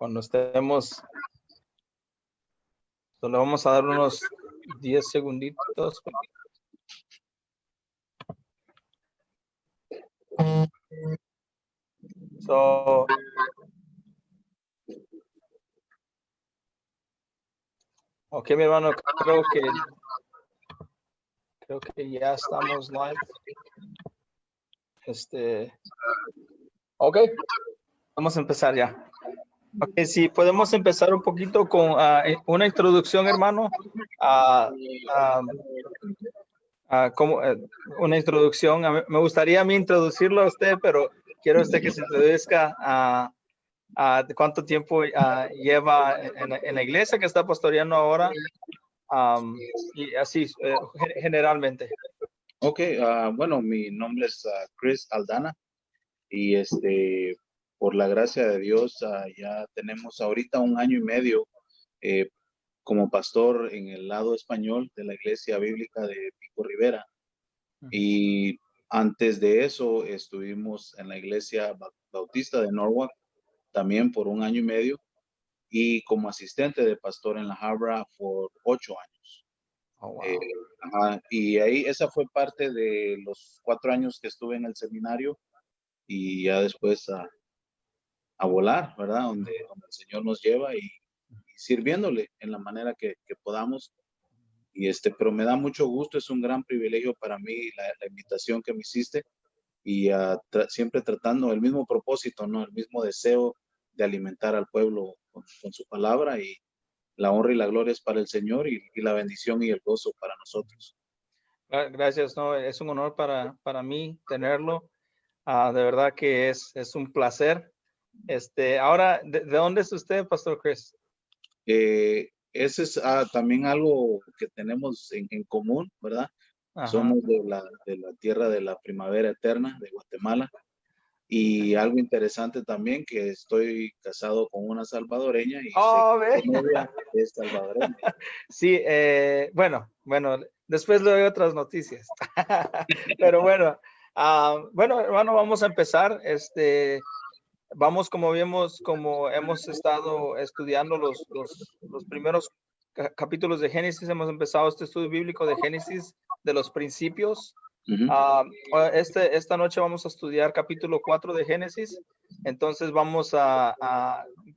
Cuando estemos, solo vamos a dar unos 10 segunditos. Ok, mi hermano, creo que ya estamos live. Ok, vamos a empezar ya. Ok, si podemos empezar un poquito con una introducción, hermano. Una introducción. Me gustaría a mí introducirlo a usted, pero quiero usted que se introduzca de cuánto tiempo lleva en la iglesia que está pastoreando ahora, y así generalmente. Ok, bueno, mi nombre es Chris Aldana y por la gracia de Dios ya tenemos ahorita 1 año y medio como pastor en el lado español de la Iglesia Bíblica de Pico Rivera. Y antes de eso estuvimos en la Iglesia Bautista de Norwalk también por 1 año y medio y como asistente de pastor en la Habra por 8 años. Oh, wow. Y ahí esa fue parte de los 4 años que estuve en el seminario y ya después a volar, ¿verdad? Donde el Señor nos lleva y sirviéndole en la manera que podamos. Y pero me da mucho gusto, es un gran privilegio para mí la invitación que me hiciste y siempre tratando el mismo propósito, ¿no? El mismo deseo de alimentar al pueblo con su palabra, y la honra y la gloria es para el Señor y la bendición y el gozo para nosotros. Gracias, no, es un honor para mí tenerlo. De verdad que es un placer. Ahora, ¿de dónde es usted, Pastor Chris? Ese es también algo que tenemos en común, ¿verdad? Ajá. Somos de la tierra de la primavera eterna, de Guatemala. Y algo interesante también, que estoy casado con una salvadoreña y mi novia es salvadoreña. Sí, bueno, después le doy otras noticias. Pero bueno, hermano, vamos a empezar. Vamos, como hemos estado estudiando los primeros capítulos de Génesis. Hemos empezado este estudio bíblico de Génesis, de los principios. Esta noche vamos a estudiar capítulo 4 de Génesis. Entonces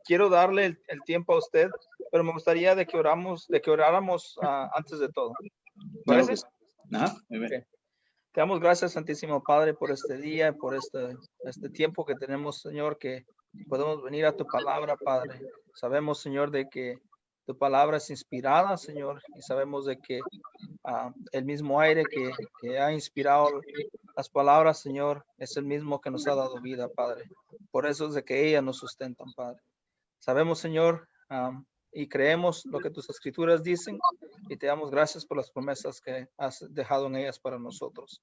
quiero darle el tiempo a usted, pero me gustaría de que oráramos antes de todo. Claro que sí. Okay. Te damos gracias, Santísimo Padre, por este día, por este tiempo que tenemos, Señor, que podemos venir a tu palabra, Padre. Sabemos, Señor, de que tu palabra es inspirada, Señor, y sabemos de que el mismo aire que ha inspirado las palabras, Señor, es el mismo que nos ha dado vida, Padre. Por eso es de que ellas nos sustentan, Padre. Sabemos, Señor, y creemos lo que tus escrituras dicen, y te damos gracias por las promesas que has dejado en ellas para nosotros.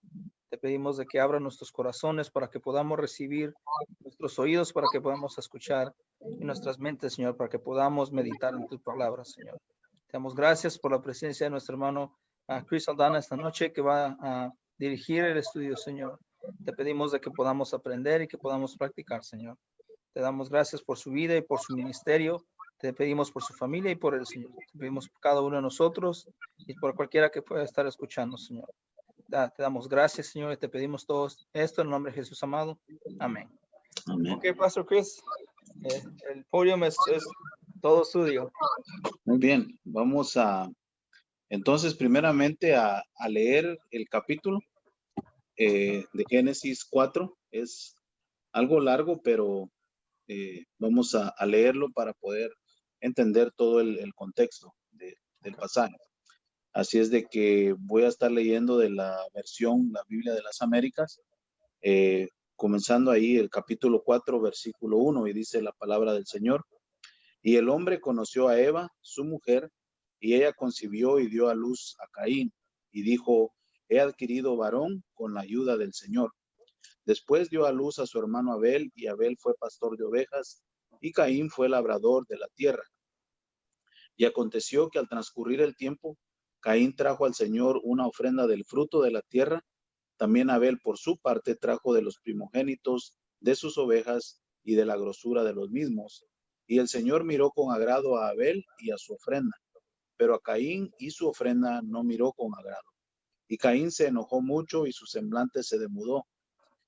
Te pedimos de que abra nuestros corazones para que podamos recibir, nuestros oídos para que podamos escuchar, y nuestras mentes, Señor, para que podamos meditar en tus palabras, Señor. Te damos gracias por la presencia de nuestro hermano Chris Aldana esta noche, que va a dirigir el estudio, Señor. Te pedimos de que podamos aprender y que podamos practicar, Señor. Te damos gracias por su vida y por su ministerio. Te pedimos por su familia y por el Señor. Te pedimos por cada uno de nosotros y por cualquiera que pueda estar escuchando, Señor. Te damos gracias, Señor, y te pedimos todo esto en el nombre de Jesús amado. Amén. Amén. Ok, Pastor Chris, el podio es todo suyo. Muy bien, vamos entonces primeramente a leer el capítulo de Génesis 4. Es algo largo, pero vamos a leerlo para poder entender todo el contexto del pasaje. Así es de que voy a estar leyendo de la versión, la Biblia de las Américas, comenzando ahí el capítulo 4, versículo 1, y dice la palabra del Señor. Y el hombre conoció a Eva, su mujer, y ella concibió y dio a luz a Caín, y dijo: he adquirido varón con la ayuda del Señor. Después dio a luz a su hermano Abel, y Abel fue pastor de ovejas, y Caín fue labrador de la tierra. Y aconteció que al transcurrir el tiempo, Caín trajo al Señor una ofrenda del fruto de la tierra. También Abel, por su parte, trajo de los primogénitos de sus ovejas y de la grosura de los mismos. Y el Señor miró con agrado a Abel y a su ofrenda, pero a Caín y su ofrenda no miró con agrado. Y Caín se enojó mucho y su semblante se demudó.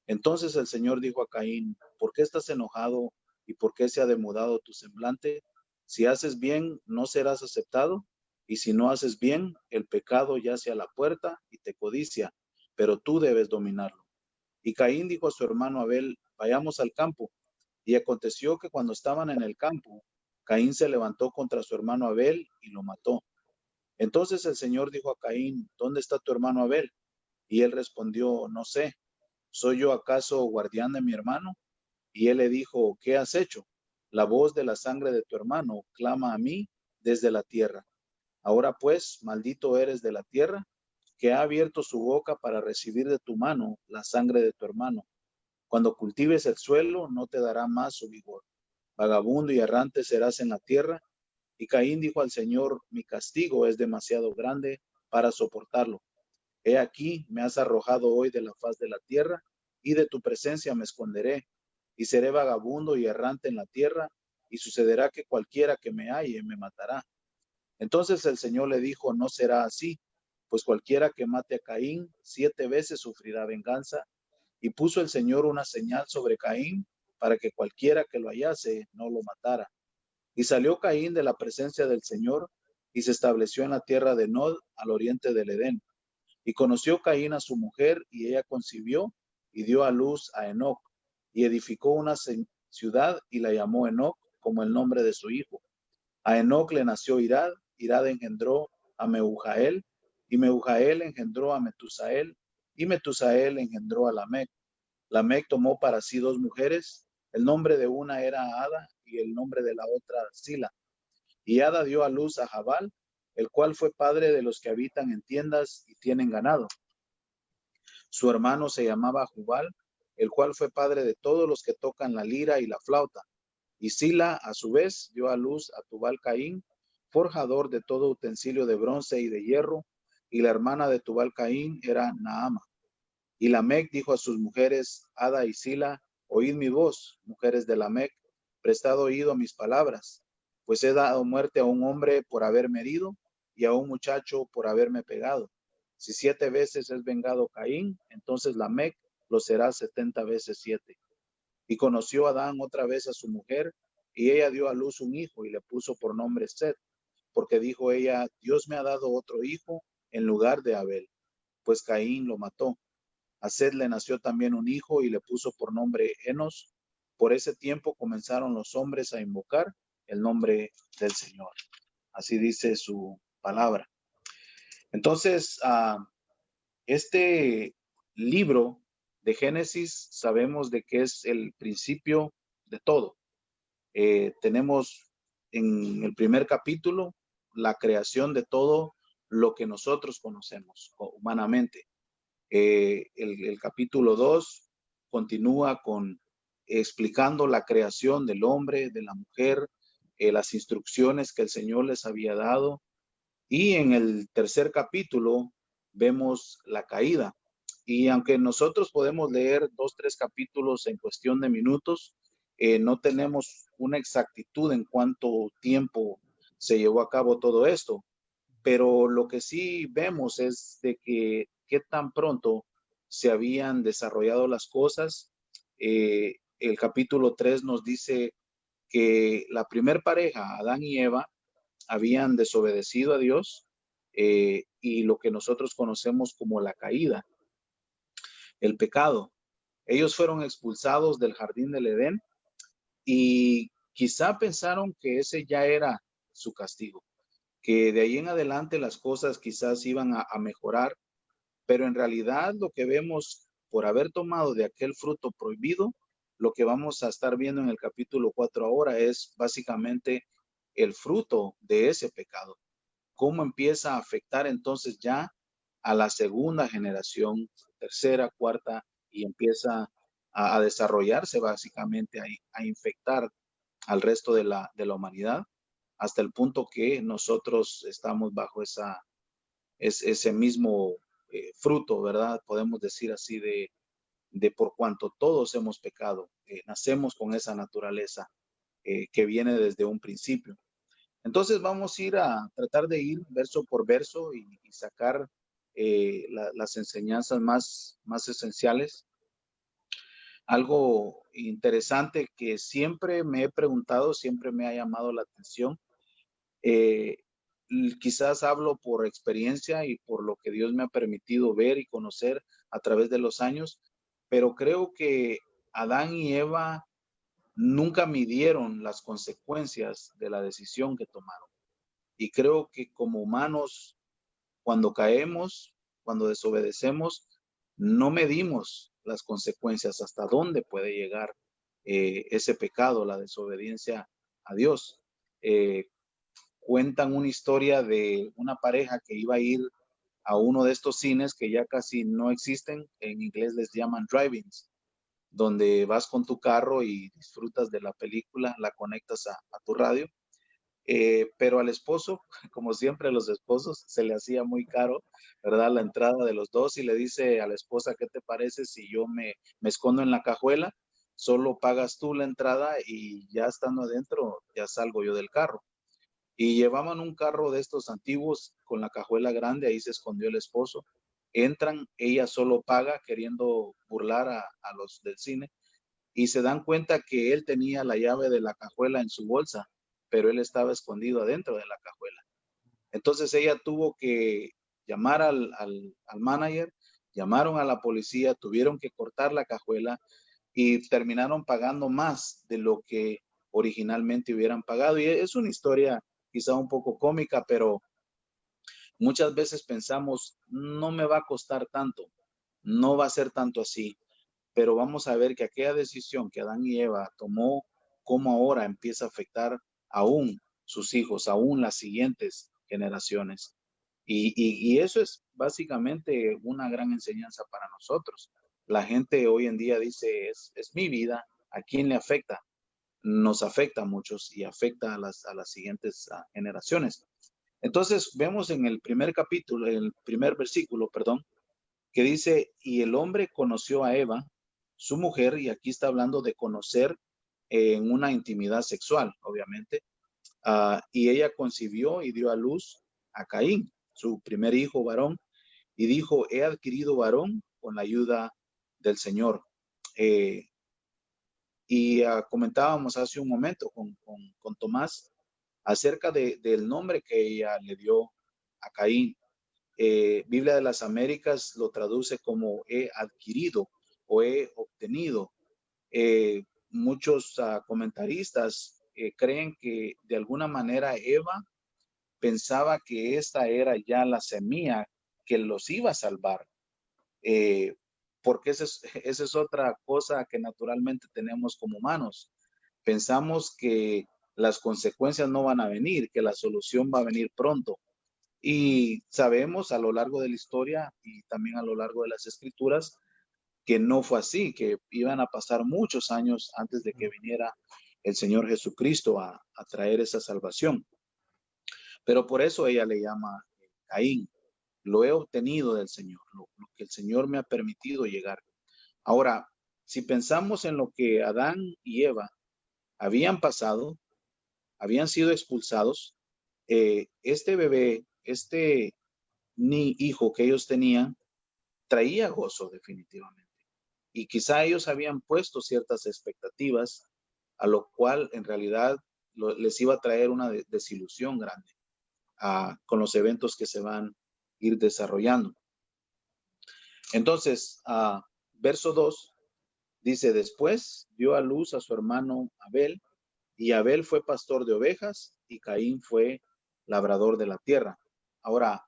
Entonces el Señor dijo a Caín: ¿por qué estás enojado y por qué se ha demudado tu semblante? Si haces bien, no serás aceptado, y si no haces bien, el pecado yace a la puerta y te codicia, pero tú debes dominarlo. Y Caín dijo a su hermano Abel: vayamos al campo. Y aconteció que cuando estaban en el campo, Caín se levantó contra su hermano Abel y lo mató. Entonces el Señor dijo a Caín: ¿dónde está tu hermano Abel? Y él respondió: no sé. ¿Soy yo acaso guardián de mi hermano? Y él le dijo: ¿qué has hecho? La voz de la sangre de tu hermano clama a mí desde la tierra. Ahora pues, maldito eres de la tierra, que ha abierto su boca para recibir de tu mano la sangre de tu hermano. Cuando cultives el suelo, no te dará más su vigor. Vagabundo y errante serás en la tierra. Y Caín dijo al Señor: mi castigo es demasiado grande para soportarlo. He aquí, me has arrojado hoy de la faz de la tierra, y de tu presencia me esconderé, y seré vagabundo y errante en la tierra, y sucederá que cualquiera que me halle me matará. Entonces el Señor le dijo: no será así, pues cualquiera que mate a Caín 7 veces sufrirá venganza. Y puso el Señor una señal sobre Caín, para que cualquiera que lo hallase no lo matara. Y salió Caín de la presencia del Señor, y se estableció en la tierra de Nod, al oriente del Edén. Y conoció Caín a su mujer, y ella concibió y dio a luz a Enoc, y edificó una ciudad y la llamó Enoc, como el nombre de su hijo. A Enoc le nació Irad, Irad engendró a Mehujael, y Mehujael engendró a Metusael, y Metusael engendró a Lamec. Lamec tomó para sí 2 mujeres, el nombre de una era Ada, y el nombre de la otra Sila. Y Ada dio a luz a Jabal, el cual fue padre de los que habitan en tiendas y tienen ganado. Su hermano se llamaba Jubal, el cual fue padre de todos los que tocan la lira y la flauta. Y Sila, a su vez, dio a luz a Tubal Caín, forjador de todo utensilio de bronce y de hierro, y la hermana de Tubal Caín era Naama. Y Lamec dijo a sus mujeres, Ada y Sila: oíd mi voz, mujeres de Lamec, prestad oído a mis palabras, pues he dado muerte a un hombre por haberme herido, y a un muchacho por haberme pegado. Si 7 veces es vengado Caín, entonces Lamec lo será 70 veces 7. Y conoció Adán otra vez a su mujer, y ella dio a luz un hijo, y le puso por nombre Set, porque dijo ella: Dios me ha dado otro hijo en lugar de Abel, pues Caín lo mató. A Set le nació también un hijo, y le puso por nombre Enos. Por ese tiempo comenzaron los hombres a invocar el nombre del Señor. Así dice su palabra. Entonces, este libro de Génesis sabemos de que es el principio de todo. Tenemos en el primer capítulo la creación de todo lo que nosotros conocemos humanamente. El capítulo 2 continúa con explicando la creación del hombre, de la mujer, las instrucciones que el Señor les había dado. Y en el tercer capítulo vemos la caída. Y aunque nosotros podemos leer 2, 3 capítulos en cuestión de minutos, no tenemos una exactitud en cuánto tiempo se llevó a cabo todo esto. Pero lo que sí vemos es de que qué tan pronto se habían desarrollado las cosas. El capítulo 3 nos dice que la primer pareja, Adán y Eva, habían desobedecido a Dios, y lo que nosotros conocemos como la caída, el pecado. Ellos fueron expulsados del jardín del Edén, y quizá pensaron que ese ya era su castigo, que de ahí en adelante las cosas quizás iban a mejorar, pero en realidad lo que vemos por haber tomado de aquel fruto prohibido, lo que vamos a estar viendo en el capítulo 4 ahora es básicamente el fruto de ese pecado. Cómo empieza a afectar entonces ya a la segunda generación, tercera, cuarta, y empieza a desarrollarse básicamente, a infectar al resto de la humanidad, hasta el punto que nosotros estamos bajo ese mismo fruto, ¿verdad? Podemos decir así de por cuanto todos hemos pecado, nacemos con esa naturaleza. que viene desde un principio. Entonces vamos a ir a tratar de ir verso por verso y sacar las enseñanzas más esenciales. Algo interesante que siempre me he preguntado, siempre me ha llamado la atención. Quizás hablo por experiencia y por lo que Dios me ha permitido ver y conocer a través de los años, pero creo que Adán y Eva nunca midieron las consecuencias de la decisión que tomaron. Y creo que como humanos, cuando caemos, cuando desobedecemos, no medimos las consecuencias, hasta dónde puede llegar ese pecado, la desobediencia a Dios. Cuentan una historia de una pareja que iba a ir a uno de estos cines que ya casi no existen, en inglés les llaman drive-ins, donde vas con tu carro y disfrutas de la película, la conectas a tu radio. Pero al esposo, como siempre a los esposos, se le hacía muy caro, ¿verdad? La entrada de los dos, y le dice a la esposa, ¿qué te parece si yo me escondo en la cajuela? Solo pagas tú la entrada y ya estando adentro, ya salgo yo del carro. Y llevaban un carro de estos antiguos con la cajuela grande, ahí se escondió el esposo. Entran, ella solo paga, queriendo burlar a los del cine, y se dan cuenta que él tenía la llave de la cajuela en su bolsa, pero él estaba escondido adentro de la cajuela. Entonces ella tuvo que llamar al manager, llamaron a la policía, tuvieron que cortar la cajuela y terminaron pagando más de lo que originalmente hubieran pagado. Y es una historia quizá un poco cómica, pero muchas veces pensamos, no me va a costar tanto, no va a ser tanto así, pero vamos a ver que aquella decisión que Adán y Eva tomó, cómo ahora empieza a afectar aún sus hijos, aún las siguientes generaciones. Y eso es básicamente una gran enseñanza para nosotros. La gente hoy en día dice, es mi vida, ¿a quién le afecta? Nos afecta a muchos y afecta a las siguientes generaciones. Entonces vemos en el primer capítulo, en el primer versículo, perdón, que dice, y el hombre conoció a Eva, su mujer, y aquí está hablando de conocer en una intimidad sexual, obviamente, y ella concibió y dio a luz a Caín, su primer hijo varón, y dijo, he adquirido varón con la ayuda del Señor. Comentábamos hace un momento con Tomás acerca del nombre que ella le dio a Caín. Biblia de las Américas lo traduce como he adquirido o he obtenido. Muchos comentaristas creen que de alguna manera Eva pensaba que esta era ya la semilla que los iba a salvar. Porque esa es otra cosa que naturalmente tenemos como humanos. Pensamos que las consecuencias no van a venir, que la solución va a venir pronto. Y sabemos a lo largo de la historia y también a lo largo de las escrituras que no fue así, que iban a pasar muchos años antes de que viniera el Señor Jesucristo a traer esa salvación. Pero por eso ella le llama Caín. Lo he obtenido del Señor, lo que el Señor me ha permitido llegar. Ahora, si pensamos en lo que Adán y Eva habían pasado, habían sido expulsados, este bebé, ni hijo que ellos tenían, traía gozo definitivamente. Y quizá ellos habían puesto ciertas expectativas, a lo cual en realidad les iba a traer una desilusión grande con los eventos que se van a ir desarrollando. Entonces, verso 2 dice, después dio a luz a su hermano Abel, y Abel fue pastor de ovejas y Caín fue labrador de la tierra. Ahora,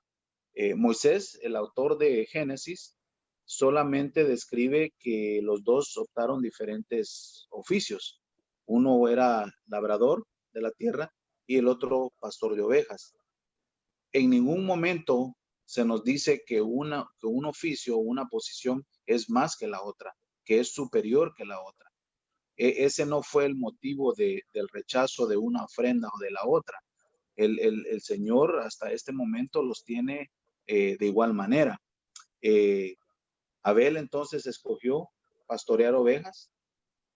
Moisés, el autor de Génesis, solamente describe que los dos optaron diferentes oficios. Uno era labrador de la tierra y el otro pastor de ovejas. En ningún momento se nos dice que un oficio o una posición es más que la otra, que es superior que la otra. Ese no fue el motivo del rechazo de una ofrenda o de la otra. El Señor hasta este momento los tiene de igual manera. Abel entonces escogió pastorear ovejas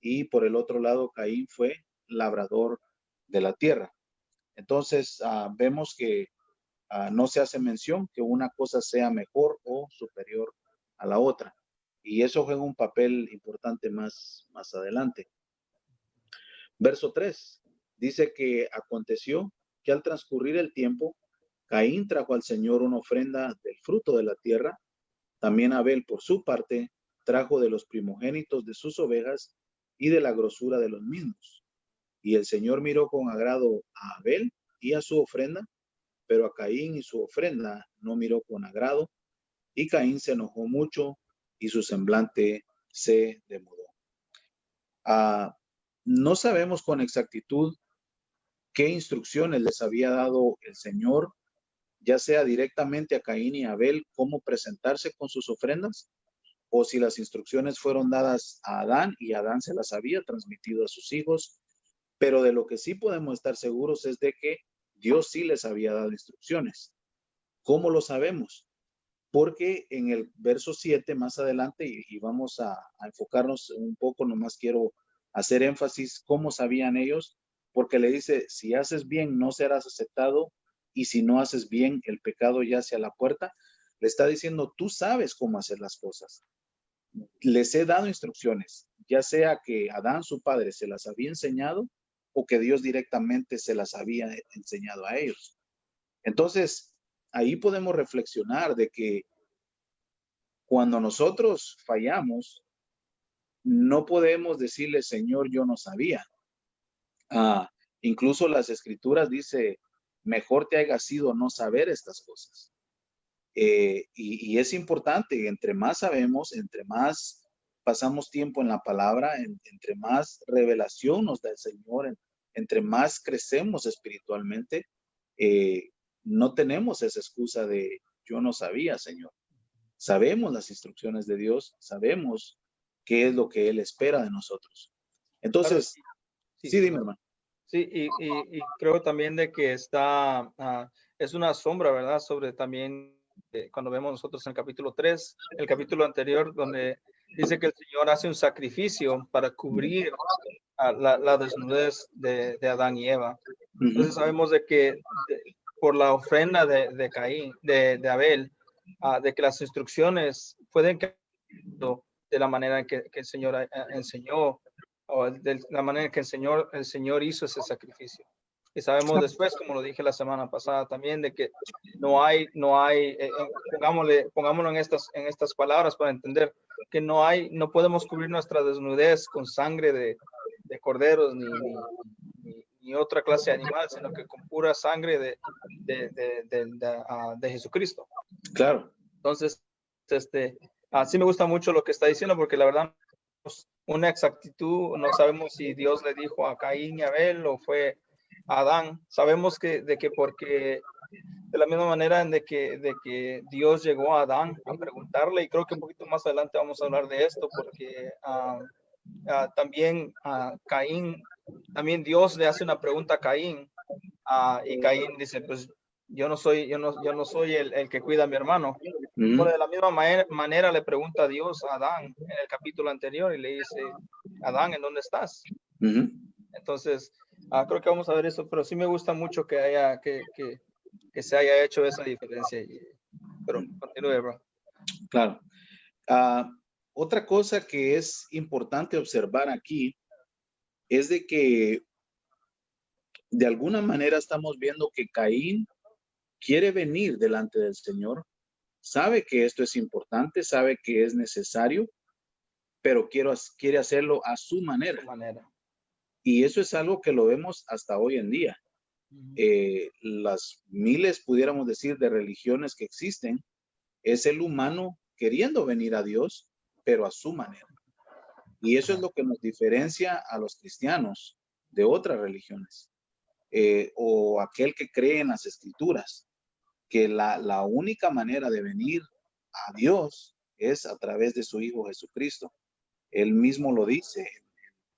y por el otro lado Caín fue labrador de la tierra. Entonces, vemos que no se hace mención que una cosa sea mejor o superior a la otra. Y eso juega un papel importante más adelante. Verso 3 dice que aconteció que al transcurrir el tiempo, Caín trajo al Señor una ofrenda del fruto de la tierra. También Abel, por su parte, trajo de los primogénitos de sus ovejas y de la grosura de los mismos. Y el Señor miró con agrado a Abel y a su ofrenda, pero a Caín y su ofrenda no miró con agrado. Y Caín se enojó mucho y su semblante se demudó. No sabemos con exactitud qué instrucciones les había dado el Señor, ya sea directamente a Caín y Abel, cómo presentarse con sus ofrendas, o si las instrucciones fueron dadas a Adán y Adán se las había transmitido a sus hijos. Pero de lo que sí podemos estar seguros es de que Dios sí les había dado instrucciones. ¿Cómo lo sabemos? Porque en el verso 7 más adelante, y vamos a enfocarnos un poco, nomás quiero hacer énfasis cómo sabían ellos, porque le dice, si haces bien no serás aceptado, y si no haces bien el pecado yace a la puerta. Le está diciendo, tú sabes cómo hacer las cosas. Les he dado instrucciones, ya sea que Adán, su padre, se las había enseñado, o que Dios directamente se las había enseñado a ellos. Entonces, ahí podemos reflexionar de que cuando nosotros fallamos, no podemos decirle, Señor, yo no sabía. Incluso las escrituras dice, mejor te haya sido no saber estas cosas. Y es importante, entre más sabemos, entre más pasamos tiempo en la palabra, entre más revelación nos da el Señor, entre más crecemos espiritualmente, no tenemos esa excusa de yo no sabía, Señor. Sabemos las instrucciones de Dios, sabemos qué es lo que Él espera de nosotros. Entonces, sí, dime, hermano. Sí, y creo también de que está, es una sombra, ¿verdad? Sobre también cuando vemos nosotros en el capítulo 3, el capítulo anterior, donde dice que el Señor hace un sacrificio para cubrir la desnudez de Adán y Eva. Entonces sabemos de que por la ofrenda de Caín, de Abel, de que las instrucciones pueden cambiar de la manera que el Señor enseñó, o de la manera en que el Señor hizo ese sacrificio. Y sabemos después, como lo dije la semana pasada también, de que no hay, pongámoslo en estas palabras para entender que no podemos cubrir nuestra desnudez con sangre de corderos ni otra clase de animal, sino que con pura sangre de Jesucristo. Claro. Entonces, sí me gusta mucho lo que está diciendo, porque la verdad, una exactitud, no sabemos si Dios le dijo a Caín y Abel o fue a Adán. Sabemos porque de la misma manera de que Dios llegó a Adán a preguntarle, y creo que un poquito más adelante vamos a hablar de esto, porque también Caín, también Dios le hace una pregunta a Caín, y Caín dice, pues yo no soy el que cuida a mi hermano. Bueno, de la misma manera le pregunta a Dios a Adán en el capítulo anterior y le dice, Adán, ¿en dónde estás? Entonces, creo que vamos a ver eso, pero sí me gusta mucho que se haya hecho esa diferencia. Pero continúe, bro. Claro. Otra cosa que es importante observar aquí es de que de alguna manera estamos viendo que Caín quiere venir delante del Señor, sabe que esto es importante, sabe que es necesario, pero quiere hacerlo a su manera. Y eso es algo que lo vemos hasta hoy en día. Las miles, pudiéramos decir, de religiones que existen, es el humano queriendo venir a Dios, pero a su manera. Y eso es lo que nos diferencia a los cristianos de otras religiones, o aquel que cree en las escrituras, que la única manera de venir a Dios es a través de su Hijo Jesucristo. Él mismo lo dice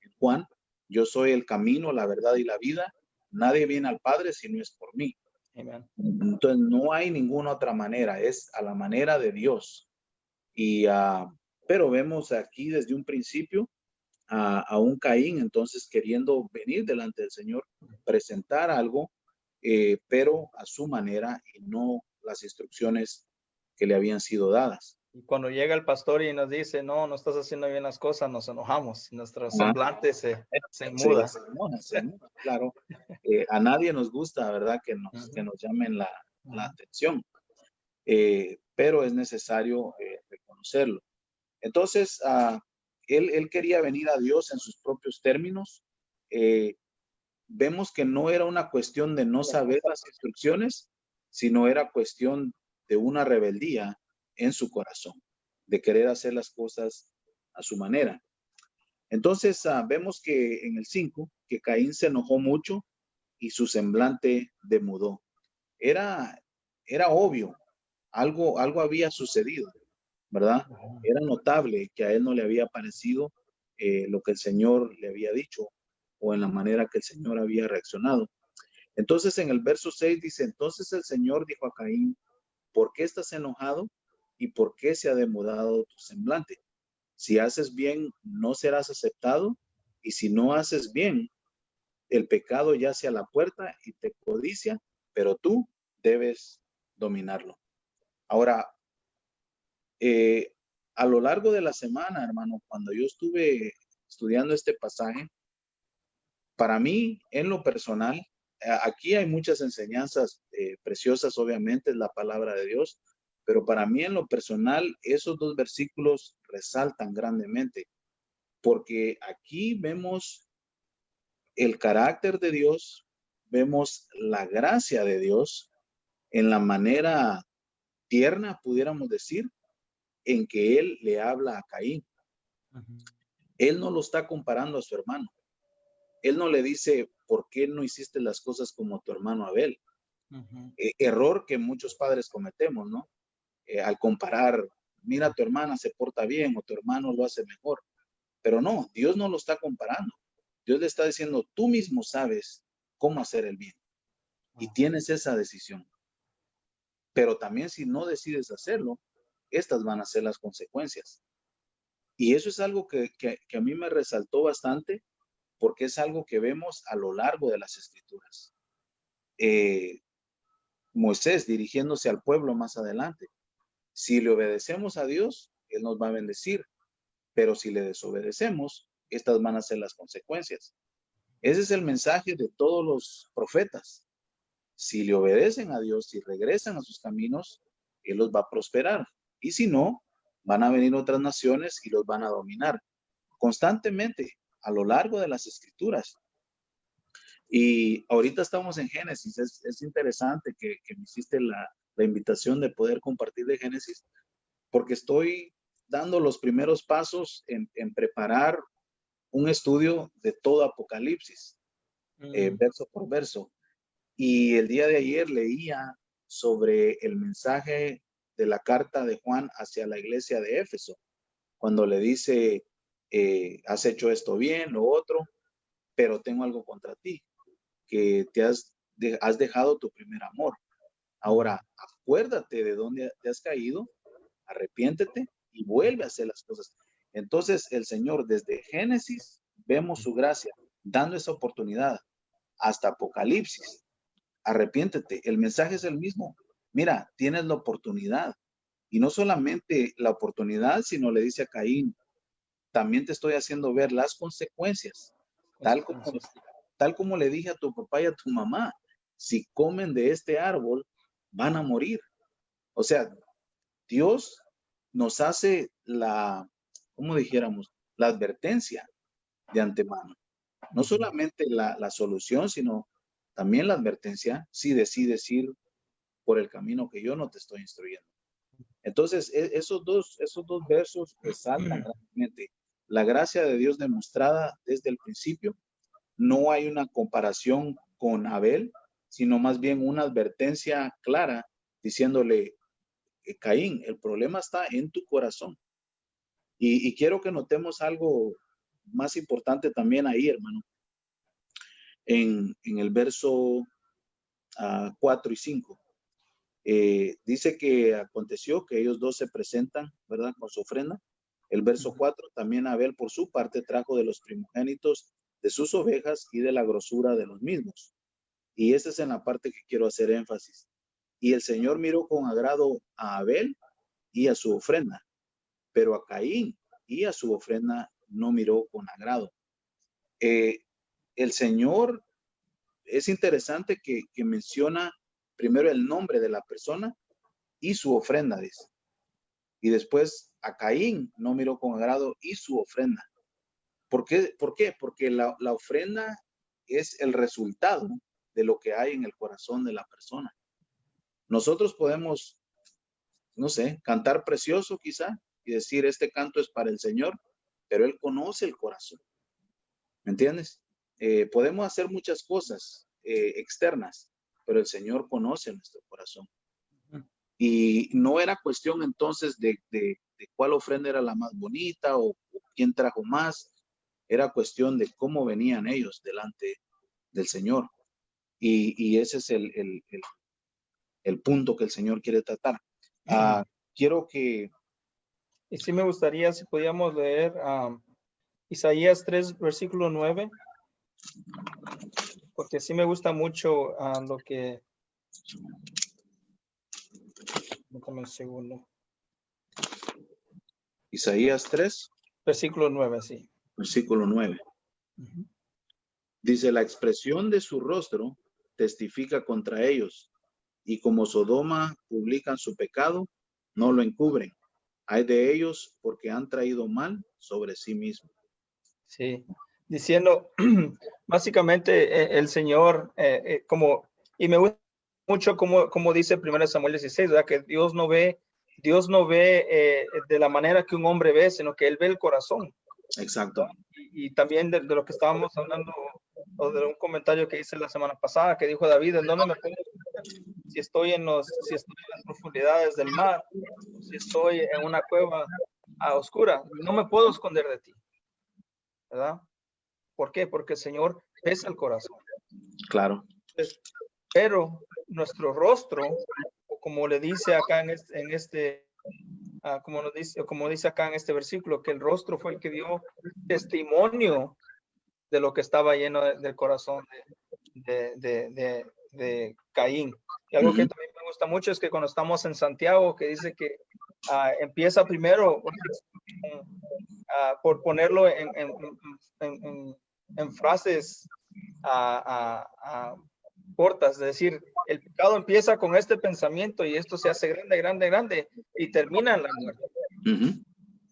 en Juan, yo soy el camino, la verdad y la vida. Nadie viene al Padre si no es por mí. Amen. Entonces no hay ninguna otra manera, es a la manera de Dios. Pero vemos aquí desde un principio a un Caín, entonces queriendo venir delante del Señor, presentar algo, pero a su manera y no las instrucciones que le habían sido dadas. Y cuando llega el pastor y nos dice, no, no estás haciendo bien las cosas, nos enojamos, nuestro Ah, semblante se se muda. se enoja, claro. A nadie nos gusta, ¿verdad? Que Ujú. nos llamen la Ujú. atención, pero es necesario reconocerlo. Entonces, él quería venir a Dios en sus propios términos. Eh, Vemos que no era una cuestión de no saber las instrucciones, sino era cuestión de una rebeldía en su corazón, de querer hacer las cosas a su manera. Entonces, vemos que en el 5, que Caín se enojó mucho y su semblante demudó. Era, era obvio, algo había sucedido, ¿verdad? Era notable que a él no le había parecido lo que el Señor le había dicho o en la manera que el Señor había reaccionado. Entonces en el verso 6 dice, entonces el Señor dijo a Caín, ¿por qué estás enojado y por qué se ha demudado tu semblante? Si haces bien, no serás aceptado, y si no haces bien, el pecado yace a la puerta y te codicia, pero tú debes dominarlo. Ahora, eh, a lo largo de la semana, hermano, cuando yo estuve estudiando este pasaje, para mí, en lo personal, aquí hay muchas enseñanzas preciosas, obviamente, es la palabra de Dios, pero para mí, en lo personal, esos dos versículos resaltan grandemente, porque aquí vemos el carácter de Dios, vemos la gracia de Dios en la manera tierna, pudiéramos decir, en que Él le habla a Caín. Ujú. Él no lo está comparando a su hermano. Él no le dice, ¿por qué no hiciste las cosas como tu hermano Abel? Ujú. Error que muchos padres cometemos, ¿no? Al comparar, mira, tu hermana se porta bien o tu hermano lo hace mejor. Pero no, Dios no lo está comparando. Dios le está diciendo, tú mismo sabes cómo hacer el bien y tienes esa decisión. Pero también si no decides hacerlo, estas van a ser las consecuencias. Y eso es algo que a mí me resaltó bastante porque es algo que vemos a lo largo de las escrituras. Eh, Moisés dirigiéndose al pueblo más adelante. Si le obedecemos a Dios, Él nos va a bendecir, pero si le desobedecemos, estas van a ser las consecuencias. Ese es el mensaje de todos los profetas. Si le obedecen a Dios, si regresan a sus caminos, Él los va a prosperar. Y si no, van a venir otras naciones y los van a dominar constantemente a lo largo de las escrituras. Y ahorita estamos en Génesis. Es interesante que me hiciste la invitación de poder compartir de Génesis, porque estoy dando los primeros pasos en preparar un estudio de todo Apocalipsis, Mm. verso por verso. Y el día de ayer leía sobre el mensaje de la carta de Juan hacia la iglesia de Éfeso, cuando le dice, has hecho esto bien, lo otro, pero tengo algo contra ti, que has dejado tu primer amor. Ahora, acuérdate de dónde te has caído, arrepiéntete y vuelve a hacer las cosas. Entonces, el Señor, desde Génesis, vemos su gracia, dando esa oportunidad hasta Apocalipsis. Arrepiéntete, el mensaje es el mismo. Mira, tienes la oportunidad. Y no solamente la oportunidad, sino le dice a Caín, también te estoy haciendo ver las consecuencias, tal como, Consecuencias. tal como le dije a tu papá y a tu mamá, si comen de este árbol, van a morir. O sea, Dios nos hace ¿cómo dijéramos? La advertencia de antemano. No solamente la solución, sino también la advertencia si decides ir por el camino que yo no te estoy instruyendo. Entonces, esos dos versos resaltan realmente la gracia de Dios demostrada desde el principio. No hay una comparación con Abel, sino más bien una advertencia clara diciéndole, Caín, el problema está en tu corazón. Y quiero que notemos algo más importante también ahí, hermano, en el verso 4 y 5. Dice que aconteció que ellos dos se presentan, ¿verdad? Con su ofrenda. El verso 4, también Abel por su parte trajo de los primogénitos de sus ovejas y de la grosura de los mismos. Y esta es en la parte que quiero hacer énfasis. Y el Señor miró con agrado a Abel y a su ofrenda, pero a Caín y a su ofrenda no miró con agrado. El Señor, es interesante que menciona primero el nombre de la persona y su ofrenda, dice. Y después a Caín no miró con agrado y su ofrenda. ¿Por qué? Porque la ofrenda es el resultado de lo que hay en el corazón de la persona. Nosotros podemos, no sé, cantar precioso quizá y decir, este canto es para el Señor, pero Él conoce el corazón. ¿Me entiendes? Podemos hacer muchas cosas externas, pero el Señor conoce nuestro corazón. Y no era cuestión entonces de cuál ofrenda era la más bonita o quién trajo más. Era cuestión de cómo venían ellos delante del Señor. Y ese es el punto que el Señor quiere tratar. Quiero que... Y sí me gustaría si podíamos leer Isaías 3, versículo 9, porque sí me gusta mucho lo que... Déjame un segundo. Isaías 3. Versículo 9, sí. Versículo 9. Dice, la expresión de su rostro testifica contra ellos, y como Sodoma publican su pecado, no lo encubren. Hay de ellos porque han traído mal sobre sí mismos. Sí, diciendo, básicamente el Señor, y me gusta mucho como dice 1 Samuel 16, ¿verdad? Que Dios no ve de la manera que un hombre ve, sino que Él ve el corazón. Exacto. Y también de lo que estábamos hablando, o de un comentario que hice la semana pasada, que dijo David, ¿en dónde me pongo? Si estoy en las profundidades del mar, si estoy en una cueva oscura, no me puedo esconder de ti, ¿verdad? ¿Por qué? Porque el Señor pesa el corazón. Claro. Pero nuestro rostro, como le dice acá como dice acá en este versículo, que el rostro fue el que dio testimonio de lo que estaba lleno del corazón de Caín. Y algo que también me gusta mucho es que cuando estamos en Santiago, que dice que empieza primero por ponerlo en frases cortas, es decir, el pecado empieza con este pensamiento y esto se hace grande, grande, grande y termina en la muerte.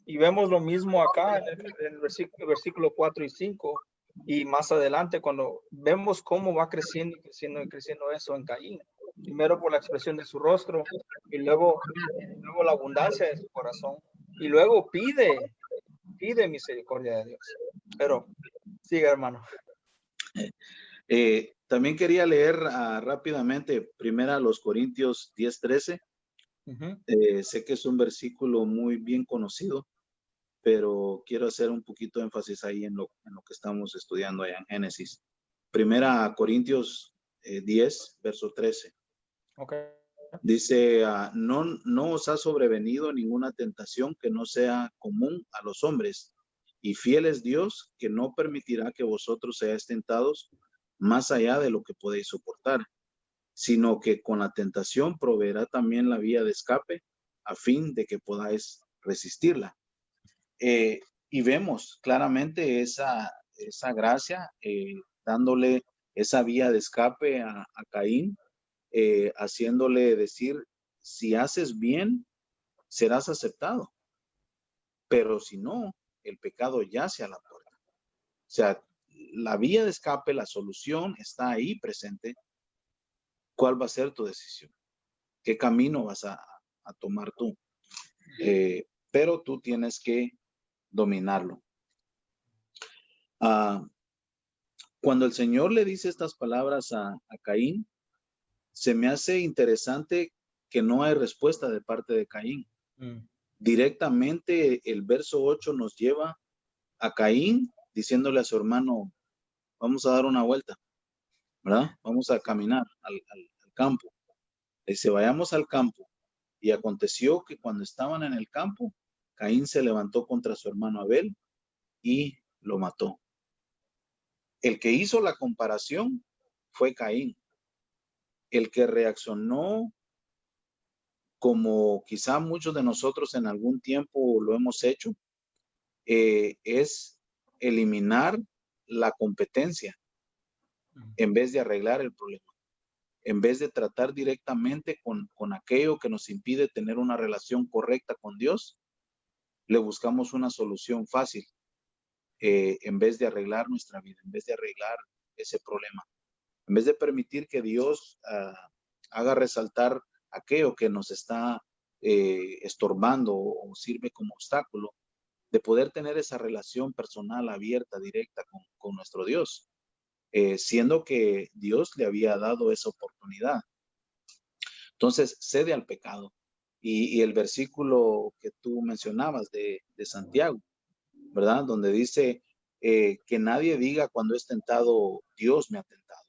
Y vemos lo mismo acá en el versículo 4 y 5 y más adelante cuando vemos cómo va creciendo y creciendo y creciendo eso en Caín. Primero por la expresión de su rostro y luego la abundancia de su corazón y luego pide misericordia de Dios. Pero sigue, hermano. También quería leer rápidamente primera los Corintios 10:13. Sé que es un versículo muy bien conocido, pero quiero hacer un poquito de énfasis ahí en lo que estamos estudiando allá en Génesis. Primera Corintios 10, verso 13. Okay. Dice, no os ha sobrevenido ninguna tentación que no sea común a los hombres, y fiel es Dios que no permitirá que vosotros seáis tentados más allá de lo que podéis soportar, sino que con la tentación proveerá también la vía de escape a fin de que podáis resistirla. Y vemos claramente esa gracia, dándole esa vía de escape a Caín, haciéndole decir, si haces bien, serás aceptado, pero si no, el pecado yace a la puerta. O sea, la vía de escape, la solución está ahí presente. ¿Cuál va a ser tu decisión? ¿Qué camino vas a tomar tú? Pero tú tienes que dominarlo. Cuando el Señor le dice estas palabras a Caín, se me hace interesante que no hay respuesta de parte de Caín. Directamente el verso 8 nos lleva a Caín diciéndole a su hermano, vamos a dar una vuelta, ¿verdad? Vamos a caminar al campo. Dice, vayamos al campo. Y aconteció que cuando estaban en el campo, Caín se levantó contra su hermano Abel y lo mató. El que hizo la comparación fue Caín. El que reaccionó como quizá muchos de nosotros en algún tiempo lo hemos hecho, es eliminar la competencia en vez de arreglar el problema, en vez de tratar directamente con aquello que nos impide tener una relación correcta con Dios, le buscamos una solución fácil, en vez de arreglar nuestra vida, en vez de arreglar ese problema, en vez de permitir que Dios haga resaltar aquello que nos está estorbando o sirve como obstáculo, de poder tener esa relación personal abierta, directa con nuestro Dios, siendo que Dios le había dado esa oportunidad. Entonces cede al pecado. Y el versículo que tú mencionabas de Santiago, ¿verdad? Donde dice que nadie diga cuando es tentado, Dios me ha tentado.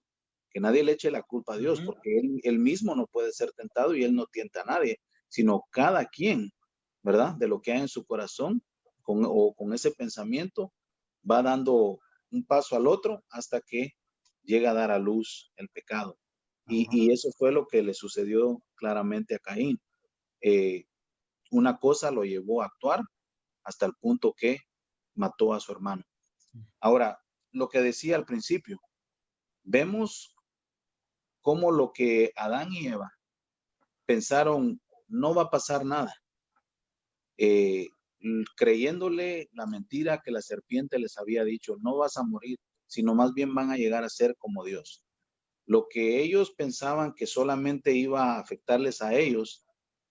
Que nadie le eche la culpa a Dios, porque él mismo no puede ser tentado y él no tienta a nadie, sino cada quien, ¿verdad? De lo que hay en su corazón con ese pensamiento, va dando un paso al otro hasta que llega a dar a luz el pecado. Y eso fue lo que le sucedió claramente a Caín. Una cosa lo llevó a actuar hasta el punto que mató a su hermano. Ahora, lo que decía al principio, vemos cómo lo que Adán y Eva pensaron, no va a pasar nada, creyéndole la mentira que la serpiente les había dicho, no vas a morir, sino más bien van a llegar a ser como Dios. Lo que ellos pensaban que solamente iba a afectarles a ellos,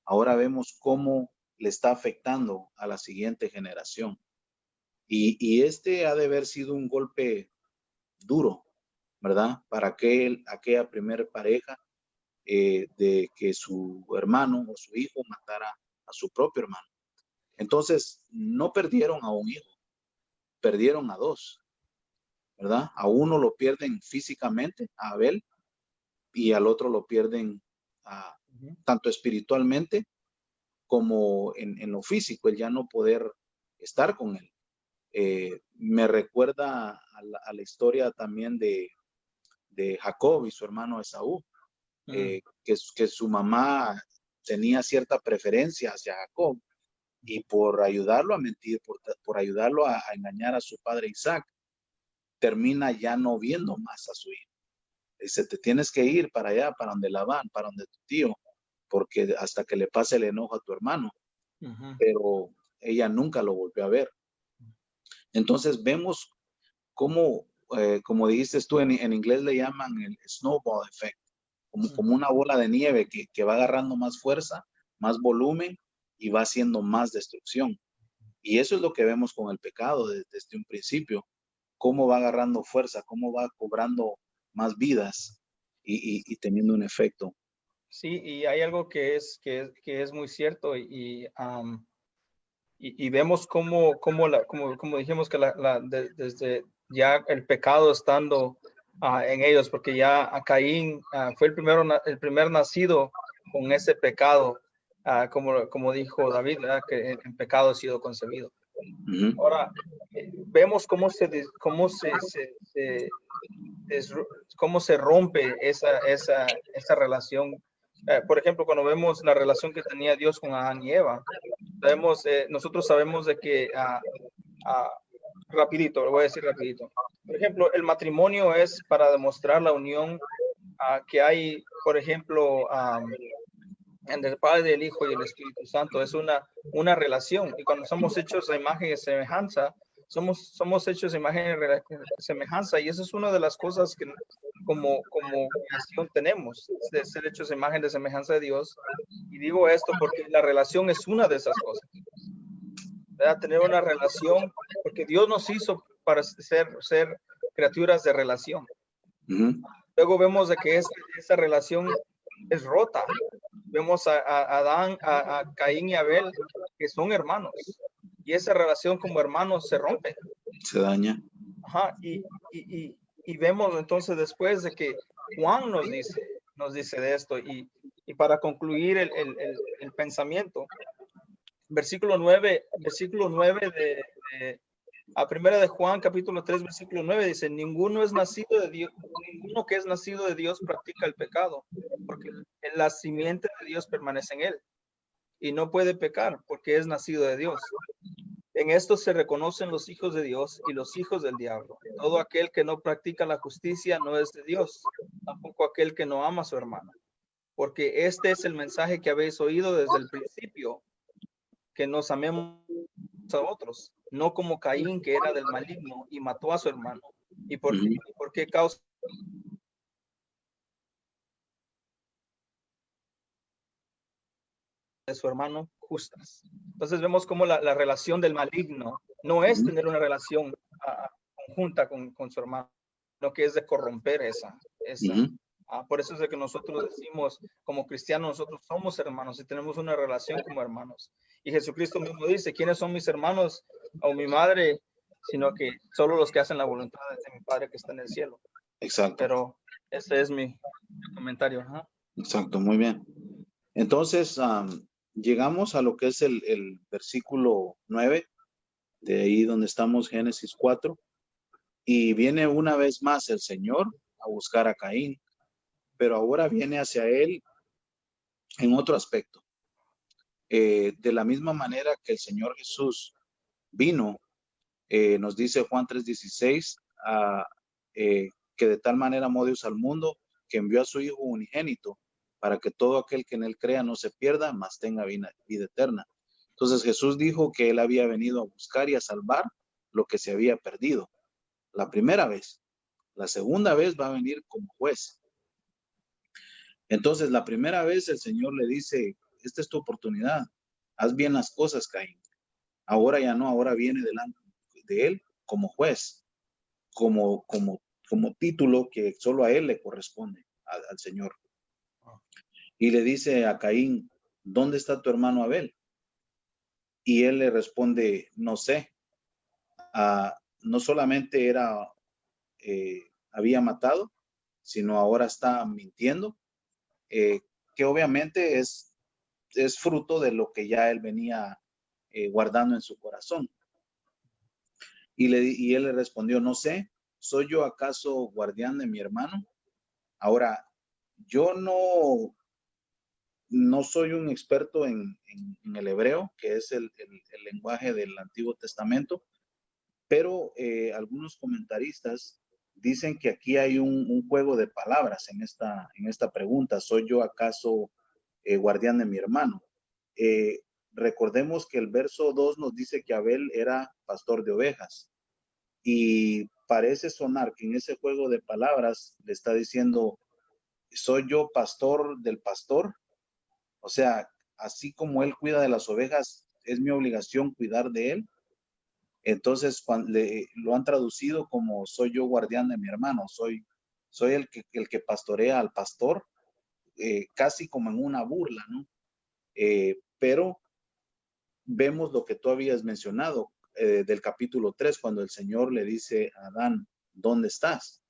ahora vemos cómo le está afectando a la siguiente generación. Y este ha de haber sido un golpe duro, ¿verdad? Para aquella primera pareja, de que su hermano o su hijo matara a su propio hermano. Entonces, no perdieron a un hijo, perdieron a dos, ¿verdad? A uno lo pierden físicamente, a Abel, y al otro lo pierden tanto espiritualmente como en lo físico, el ya no poder estar con él. Me recuerda a la historia también de Jacob y su hermano Esaú, que su mamá tenía cierta preferencia hacia Jacob, y por ayudarlo a mentir, por ayudarlo a engañar a su padre Isaac, termina ya no viendo más a su hijo. Dice, te tienes que ir para allá, para donde Labán, para donde tu tío, porque hasta que le pase el enojo a tu hermano. Pero ella nunca lo volvió a ver. Entonces vemos cómo, como dijiste tú, en inglés le llaman el snowball effect, como una bola de nieve que va agarrando más fuerza, más volumen y va haciendo más destrucción. Y eso es lo que vemos con el pecado desde un principio, cómo va agarrando fuerza, cómo va cobrando más vidas y teniendo un efecto. Sí, y hay algo que es muy cierto y vemos como dijimos que desde ya el pecado estando en ellos, porque ya a Caín fue el primer nacido con ese pecado, como dijo David, ¿verdad? Que en pecado ha sido concebido. Ahora, vemos cómo se rompe esa relación. Por ejemplo, cuando vemos la relación que tenía Dios con Adán y Eva, nosotros sabemos de que, rapidito, lo voy a decir rapidito. Por ejemplo, el matrimonio es para demostrar la unión que hay, por ejemplo, entre el Padre, el Hijo y el Espíritu Santo. Es una relación. Y cuando somos hechos a imagen y semejanza, somos hechos a imagen y semejanza. Y eso es una de las cosas que como creación tenemos, de ser hechos a imagen de semejanza de Dios. Y digo esto porque la relación es una de esas cosas. ¿Verdad? Tener una relación, porque Dios nos hizo para ser criaturas de relación. Luego vemos de que esa relación es rota. Vemos a Adán, a Caín y Abel, que son hermanos. Y esa relación como hermanos se rompe. Se daña. Ajá, y vemos entonces después de que Juan nos dice de esto. Y para concluir el pensamiento, versículo 9 a primera de Juan, capítulo 3, versículo 9, dice, ninguno es nacido de Dios, ninguno que es nacido de Dios practica el pecado, porque la simiente de Dios permanece en él y no puede pecar porque es nacido de Dios. En esto se reconocen los hijos de Dios y los hijos del diablo. Todo aquel que no practica la justicia no es de Dios, tampoco aquel que no ama a su hermano. Porque este es el mensaje que habéis oído desde el principio, que nos amemos a otros, no como Caín, que era del maligno y mató a su hermano. ¿Y por qué causa de su hermano justas? Entonces vemos cómo la relación del maligno no es tener una relación conjunta con su hermano, sino que es de corromper esa. Por eso es de que nosotros decimos, como cristianos, nosotros somos hermanos y tenemos una relación como hermanos. Y Jesucristo mismo dice, ¿quiénes son mis hermanos o mi madre? Sino que solo los que hacen la voluntad de mi Padre que está en el cielo. Exacto. Pero ese es mi comentario. Exacto, muy bien. Entonces, llegamos a lo que es el versículo 9, de ahí donde estamos, Génesis 4, y viene una vez más el Señor a buscar a Caín, pero ahora viene hacia él en otro aspecto. De la misma manera que el Señor Jesús vino, nos dice Juan 3:16, que de tal manera amó Dios al mundo que envió a su Hijo unigénito para que todo aquel que en él crea no se pierda, mas tenga vida eterna. Entonces Jesús dijo que él había venido a buscar y a salvar lo que se había perdido. La primera vez. La segunda vez va a venir como juez. Entonces la primera vez el Señor le dice, esta es tu oportunidad, haz bien las cosas, Caín. Ahora ya no, ahora viene delante de él como juez, como título que solo a él le corresponde, al Señor. Y le dice a Caín, ¿dónde está tu hermano Abel? Y él le responde, no sé. No solamente había matado, sino ahora está mintiendo, que obviamente es fruto de lo que ya él venía guardando en su corazón. Y él le respondió, no sé, ¿soy yo acaso guardián de mi hermano? Ahora, yo no soy un experto en el hebreo, que es el lenguaje del Antiguo Testamento, pero algunos comentaristas dicen que aquí hay un juego de palabras en esta pregunta. ¿Soy yo acaso guardián de mi hermano? Recordemos que el verso 2 nos dice que Abel era pastor de ovejas. Y parece sonar que en ese juego de palabras le está diciendo, ¿soy yo pastor del pastor? O sea, así como él cuida de las ovejas, es mi obligación cuidar de él. Entonces, lo han traducido como soy yo guardián de mi hermano, soy el que pastorea al pastor, casi como en una burla, ¿no? Pero vemos lo que tú habías mencionado del capítulo 3, cuando el Señor le dice a Adán, ¿dónde estás?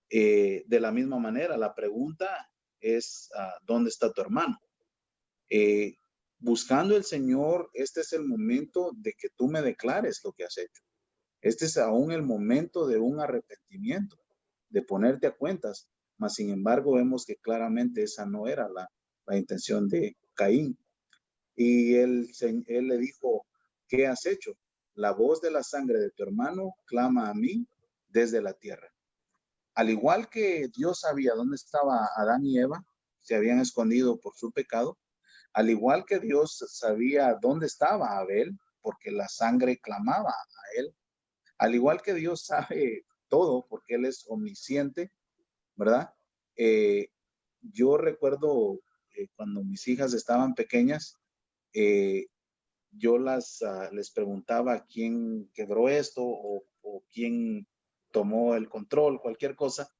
De la misma manera, la pregunta es, ¿dónde está tu hermano? Buscando el Señor, este es el momento de que tú me declares lo que has hecho. Este es aún el momento de un arrepentimiento, de ponerte a cuentas. Mas, sin embargo, vemos que claramente esa no era la intención de Caín. Y él le dijo, ¿qué has hecho? La voz de la sangre de tu hermano clama a mí desde la tierra. Al igual que Dios sabía dónde estaba Adán y Eva, se habían escondido por su pecado, al igual que Dios sabía dónde estaba Abel, porque la sangre clamaba a él, al igual que Dios sabe todo, porque Él es omnisciente, ¿verdad? Yo recuerdo cuando mis hijas estaban pequeñas, yo les preguntaba quién quebró esto o quién tomó el control, cualquier cosa.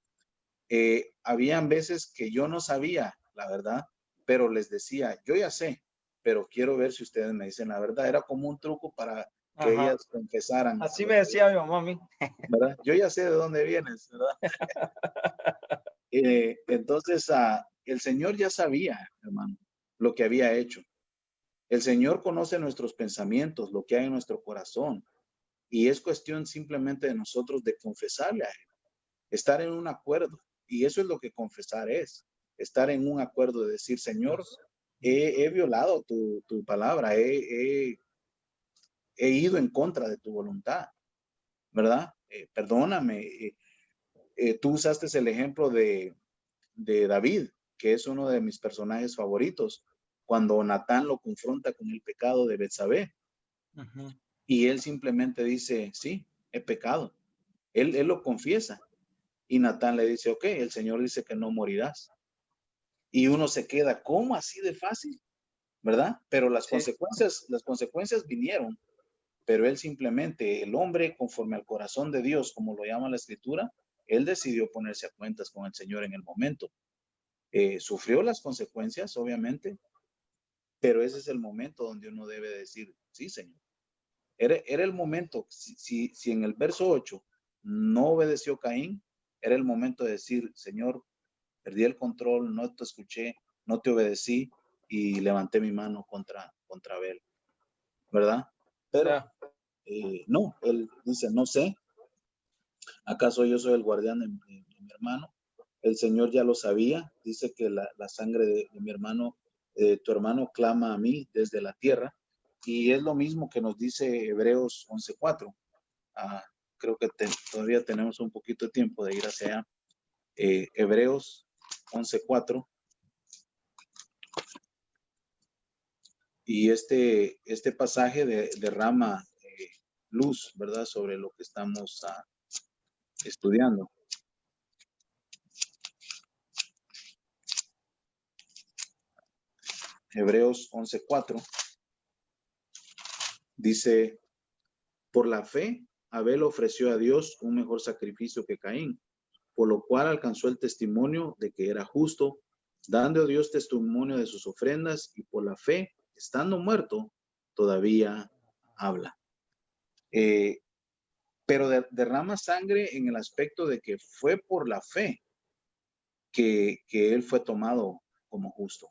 Habían veces que yo no sabía, la verdad, pero les decía, yo ya sé, pero quiero ver si ustedes me dicen la verdad. Era como un truco para que ellas confesaran. Así me decía mi mamá a mí. ¿Verdad? Yo ya sé de dónde vienes, ¿verdad? Entonces, el Señor ya sabía, hermano, lo que había hecho. El Señor conoce nuestros pensamientos, lo que hay en nuestro corazón, y es cuestión simplemente de nosotros de confesarle a Él, estar en un acuerdo. Y eso es lo que confesar es, estar en un acuerdo de decir, Señor, he violado tu palabra, he ido en contra de tu voluntad, ¿verdad? Perdóname. Tú usaste el ejemplo de David, que es uno de mis personajes favoritos, cuando Natán lo confronta con el pecado de Betsabé. Y él simplemente dice, sí, he pecado. Él lo confiesa. Y Natán le dice, ok, el Señor dice que no morirás. Y uno se queda, ¿cómo así de fácil? ¿Verdad? Pero las consecuencias vinieron, pero él simplemente, el hombre conforme al corazón de Dios, como lo llama la Escritura, él decidió ponerse a cuentas con el Señor en el momento. Sufrió las consecuencias, obviamente, pero ese es el momento donde uno debe decir, sí, Señor. Era el momento, si en el verso 8 no obedeció Caín, era el momento de decir, Señor, perdí el control, no te escuché, no te obedecí y levanté mi mano contra Abel, ¿verdad? Pero no, él dice, no sé, ¿acaso yo soy el guardián de mi hermano? El Señor ya lo sabía, dice que la sangre de mi hermano, tu hermano clama a mí desde la tierra, y es lo mismo que nos dice Hebreos 11:4. Creo que todavía tenemos un poquito de tiempo de ir hacia allá. Hebreos 11:4. Y este pasaje derrama luz, ¿verdad?, sobre lo que estamos estudiando. Hebreos 11:4 dice, por la fe, Abel ofreció a Dios un mejor sacrificio que Caín, por lo cual alcanzó el testimonio de que era justo, dando a Dios testimonio de sus ofrendas, y por la fe, estando muerto, todavía habla. Pero derrama sangre en el aspecto de que fue por la fe que él fue tomado como justo,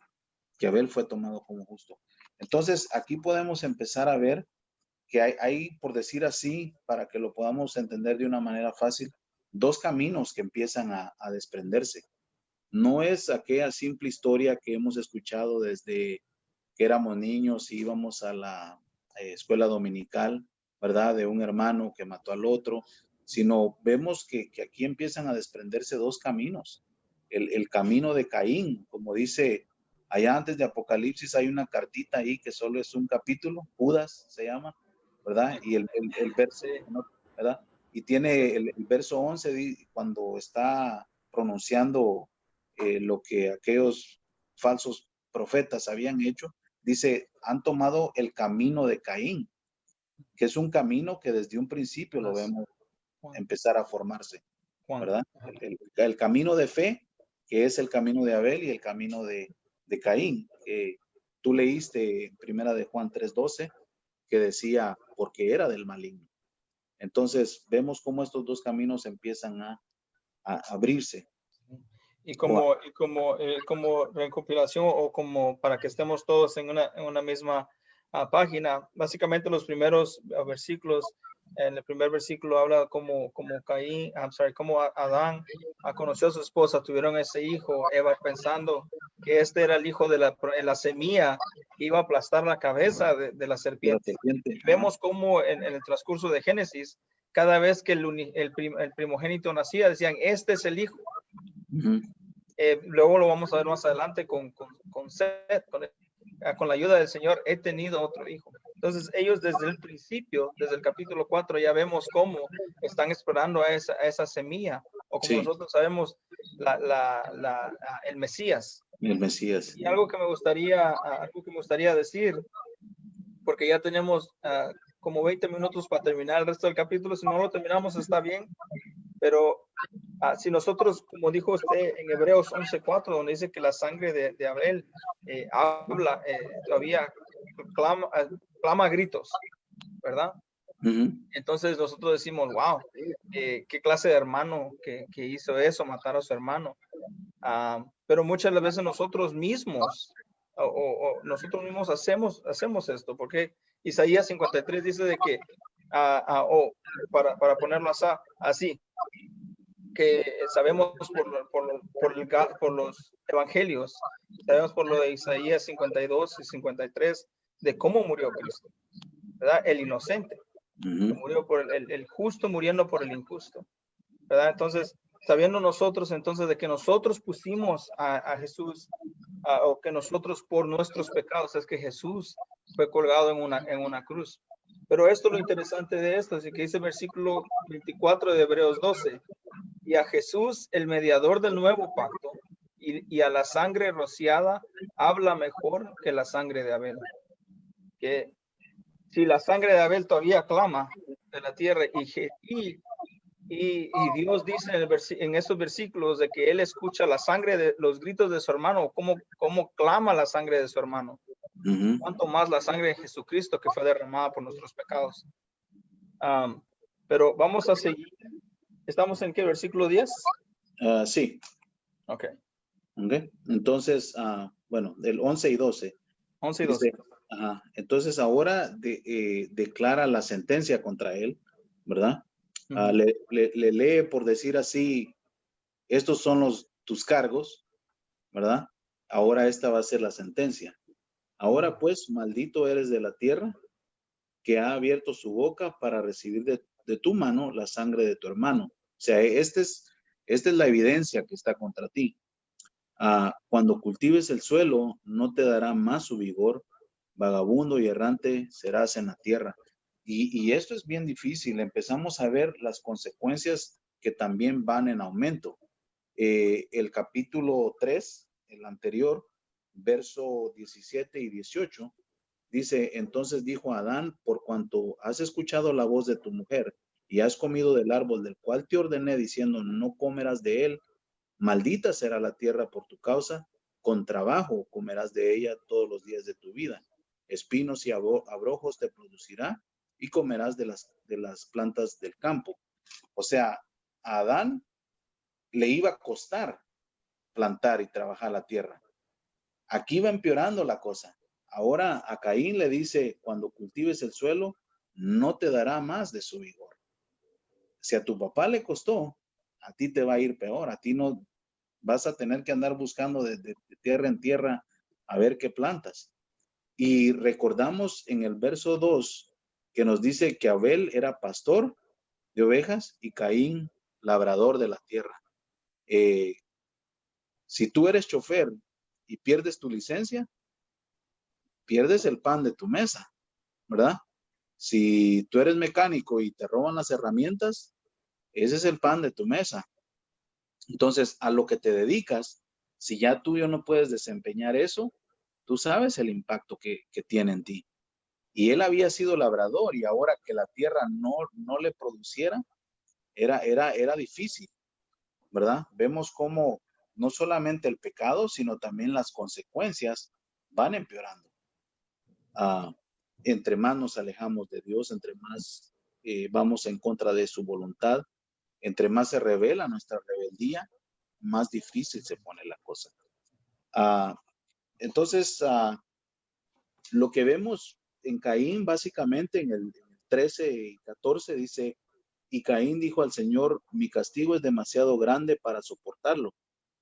que Abel fue tomado como justo. Entonces, aquí podemos empezar a ver que hay, por decir así, para que lo podamos entender de una manera fácil, dos caminos que empiezan a desprenderse. No es aquella simple historia que hemos escuchado desde que éramos niños y íbamos a la escuela dominical, ¿verdad? De un hermano que mató al otro, sino vemos que aquí empiezan a desprenderse dos caminos. El camino de Caín, como dice allá antes de Apocalipsis, hay una cartita ahí que solo es un capítulo, Judas se llama, ¿verdad? Y el verso, ¿verdad? Y tiene el verso 11, cuando está pronunciando lo que aquellos falsos profetas habían hecho, dice, han tomado el camino de Caín, que es un camino que desde un principio lo vemos empezar a formarse, ¿verdad? El camino de fe, que es el camino de Abel, y el camino de Caín. Tú leíste en primera de Juan 3:12, que decía, porque era del maligno. Entonces, vemos cómo estos dos caminos empiezan a abrirse. Y como recopilación o como para que estemos todos en una misma página, básicamente los primeros versículos, en el primer versículo habla como Caín, como Adán conoció a su esposa, tuvieron ese hijo, Eva, pensando que este era el hijo de la semilla que iba a aplastar la cabeza de la serpiente. Vemos como en el transcurso de Génesis, cada vez que el primogénito nacía, decían, este es el hijo. Luego lo vamos a ver más adelante con Seth, con la ayuda del Señor, he tenido otro hijo. Entonces ellos desde el principio, desde el capítulo 4, ya vemos cómo están esperando a esa semilla, o como nosotros sabemos, el Mesías. El Mesías. Y algo que me gustaría decir, porque ya tenemos como 20 minutos para terminar el resto del capítulo, si no lo terminamos está bien, pero si nosotros, como dijo usted en Hebreos 11:4, donde dice que la sangre de Abel habla, todavía clama a gritos, ¿verdad? Entonces nosotros decimos, wow, qué clase de hermano que hizo eso, matar a su hermano. Pero muchas veces nosotros mismos o nosotros mismos hacemos esto, porque Isaías 53 dice de que, para ponerlo así, que sabemos por los evangelios, sabemos por lo de Isaías 52 y 53, de cómo murió Cristo, ¿verdad? El inocente, murió por el justo muriendo por el injusto, ¿verdad? Entonces, sabiendo nosotros entonces de que nosotros pusimos a Jesús, o que nosotros por nuestros pecados es que Jesús fue colgado en una cruz. Pero esto, lo interesante de esto, es que dice el versículo 24 de Hebreos 12, y a Jesús, el mediador del nuevo pacto, y a la sangre rociada, habla mejor que la sangre de Abel. Que si la sangre de Abel todavía clama de la tierra, y Dios dice en esos versículos de que Él escucha la sangre de los gritos de su hermano, cómo clama la sangre de su hermano. Cuanto más la sangre de Jesucristo que fue derramada por nuestros pecados. Pero vamos a seguir. ¿Estamos en qué? ¿Versículo 10? Sí. Ok. Entonces, bueno, del 11 y 12. 11 y 12. Entonces ahora declara la sentencia contra él, ¿verdad? Le lee, por decir así, estos son tus cargos, ¿verdad? Ahora esta va a ser la sentencia. Ahora pues, maldito eres de la tierra, que ha abierto su boca para recibir de tu mano la sangre de tu hermano. O sea, esta es la evidencia que está contra ti. Cuando cultives el suelo, no te dará más su vigor, vagabundo y errante serás en la tierra. Y esto es bien difícil. Empezamos a ver las consecuencias que también van en aumento. El capítulo 3, el anterior, verso 17 y 18, dice, entonces dijo Adán, por cuanto has escuchado la voz de tu mujer y has comido del árbol del cual te ordené diciendo, no comerás de él, maldita será la tierra por tu causa, con trabajo comerás de ella todos los días de tu vida. Espinos y abrojos te producirá y comerás de las plantas del campo. O sea, a Adán le iba a costar plantar y trabajar la tierra. Aquí va empeorando la cosa. Ahora a Caín le dice, cuando cultives el suelo, no te dará más de su vigor. Si a tu papá le costó, a ti te va a ir peor. A ti no vas a tener que andar buscando de tierra en tierra a ver qué plantas. Y recordamos en el verso 2 que nos dice que Abel era pastor de ovejas y Caín labrador de la tierra. Si tú eres chofer y pierdes tu licencia, pierdes el pan de tu mesa, ¿verdad? Si tú eres mecánico y te roban las herramientas, ese es el pan de tu mesa. Entonces, a lo que te dedicas, si ya tú no puedes desempeñar eso, tú sabes el impacto que tiene en ti. Y él había sido labrador y ahora que la tierra no le produciera, era difícil, ¿verdad? Vemos cómo no solamente el pecado, sino también las consecuencias van empeorando. Entre más nos alejamos de Dios, entre más vamos en contra de su voluntad, entre más se revela nuestra rebeldía, más difícil se pone la cosa. Entonces, lo que vemos en Caín, básicamente en el 13 y 14, dice, y Caín dijo al Señor, mi castigo es demasiado grande para soportarlo.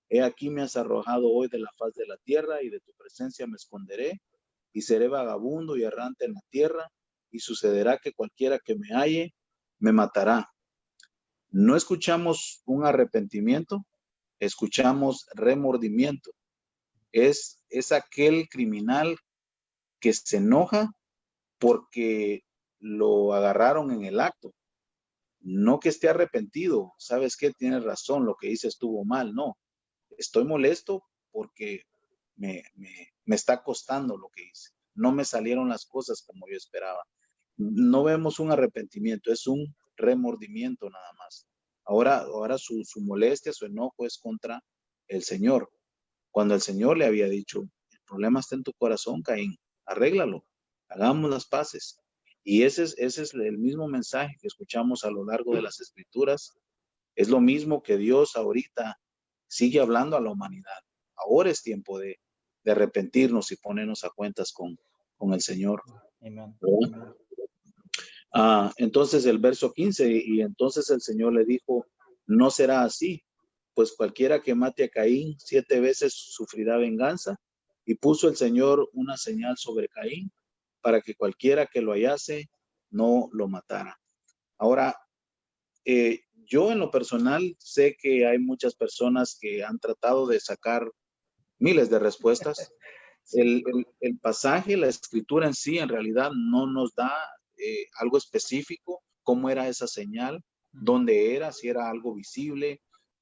He aquí me has arrojado hoy de la faz de la tierra y de tu presencia me esconderé y seré vagabundo y errante en la tierra y sucederá que cualquiera que me halle me matará. No escuchamos un arrepentimiento, escuchamos remordimiento. Es aquel criminal que se enoja porque lo agarraron en el acto. No que esté arrepentido, ¿sabes qué? Tienes razón, lo que hice estuvo mal, no. Estoy molesto porque me está costando lo que hice. No me salieron las cosas como yo esperaba. No vemos un arrepentimiento, es un remordimiento nada más. Ahora su molestia, su enojo es contra el Señor. Cuando el Señor le había dicho, el problema está en tu corazón, Caín, arréglalo, hagamos las paces. Y ese es el mismo mensaje que escuchamos a lo largo de las Escrituras. Es lo mismo que Dios ahorita sigue hablando a la humanidad. Ahora es tiempo de arrepentirnos y ponernos a cuentas con el Señor. Amén. ¿Verdad? Entonces el verso 15, y entonces el Señor le dijo, no será así, pues cualquiera que mate a Caín 7 veces sufrirá venganza. Y puso el Señor una señal sobre Caín para que cualquiera que lo hallase no lo matara. Ahora, yo en lo personal sé que hay muchas personas que han tratado de sacar miles de respuestas. Sí. El pasaje, la escritura en sí, en realidad no nos da algo específico, cómo era esa señal, dónde era, si era algo visible,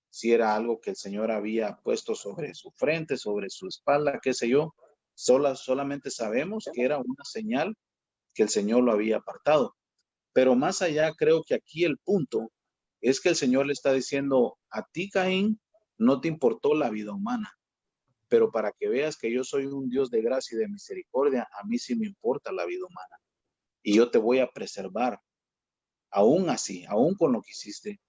si era algo que el Señor había puesto sobre su frente, sobre su espalda, qué sé yo. Solamente sabemos que era una señal que el Señor lo había apartado. Pero más allá, creo que aquí el punto es que el Señor le está diciendo, a ti, Caín, no te importó la vida humana, pero para que veas que yo soy un Dios de gracia y de misericordia, a mí sí me importa la vida humana. Y yo te voy a preservar, aún así, aún con lo que hiciste.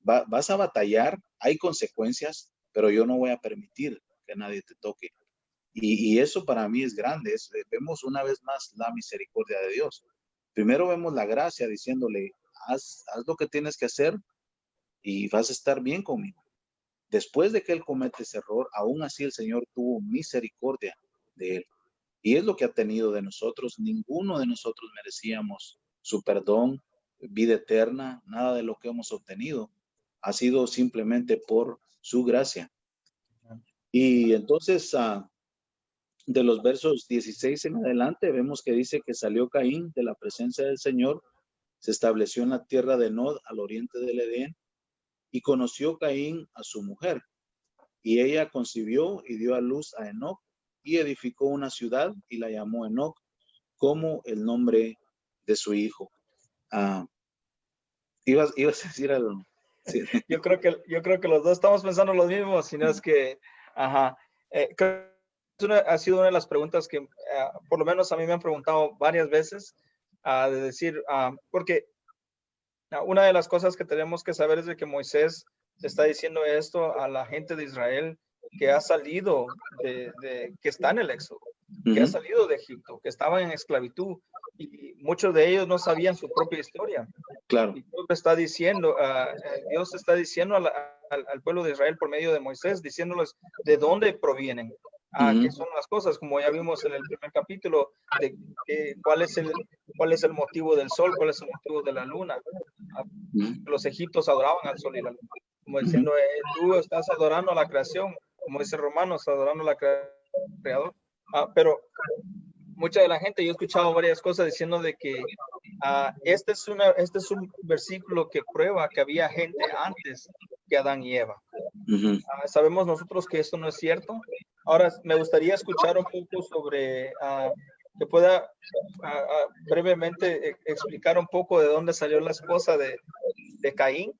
Vas a batallar, hay consecuencias, pero yo no voy a permitir que nadie te toque. Y eso para mí es grande. Vemos una vez más la misericordia de Dios. Primero vemos la gracia diciéndole, haz lo que tienes que hacer y vas a estar bien conmigo. Después de que él comete ese error, aún así el Señor tuvo misericordia de él. Y es lo que ha tenido de nosotros. Ninguno de nosotros merecíamos su perdón, vida eterna, nada de lo que hemos obtenido. Ha sido simplemente por su gracia. Y entonces, de los versos 16 en adelante, vemos que dice que salió Caín de la presencia del Señor, se estableció en la tierra de Nod, al oriente del Edén, y conoció Caín a su mujer. Y ella concibió y dio a luz a Enoc, y edificó una ciudad y la llamó Enoc, como el nombre de su hijo. Ibas a decir algo. Sí. Yo creo que los dos estamos pensando lo mismo, sino es que, creo que ha sido una de las preguntas que, por lo menos a mí me han preguntado varias veces, de decir, porque una de las cosas que tenemos que saber es de que Moisés está diciendo esto a la gente de Israel que ha salido que está en el éxodo, que ha salido de Egipto, que estaban en esclavitud, y muchos de ellos no sabían su propia historia. Claro. Y Dios está diciendo, Dios está diciendo al pueblo de Israel por medio de Moisés, diciéndoles de dónde provienen, qué son las cosas, como ya vimos en el primer capítulo, de cuál es el motivo del sol, cuál es el motivo de la luna. Los egipcios adoraban al sol y la luna, como diciendo, tú estás adorando a la creación, como dice Romanos, adorando al creador. Pero mucha de la gente, yo he escuchado varias cosas diciendo de que este es un versículo que prueba que había gente antes que Adán y Eva. Sabemos nosotros que esto no es cierto. Ahora me gustaría escuchar un poco sobre, que pueda brevemente explicar un poco de dónde salió la esposa de Caín,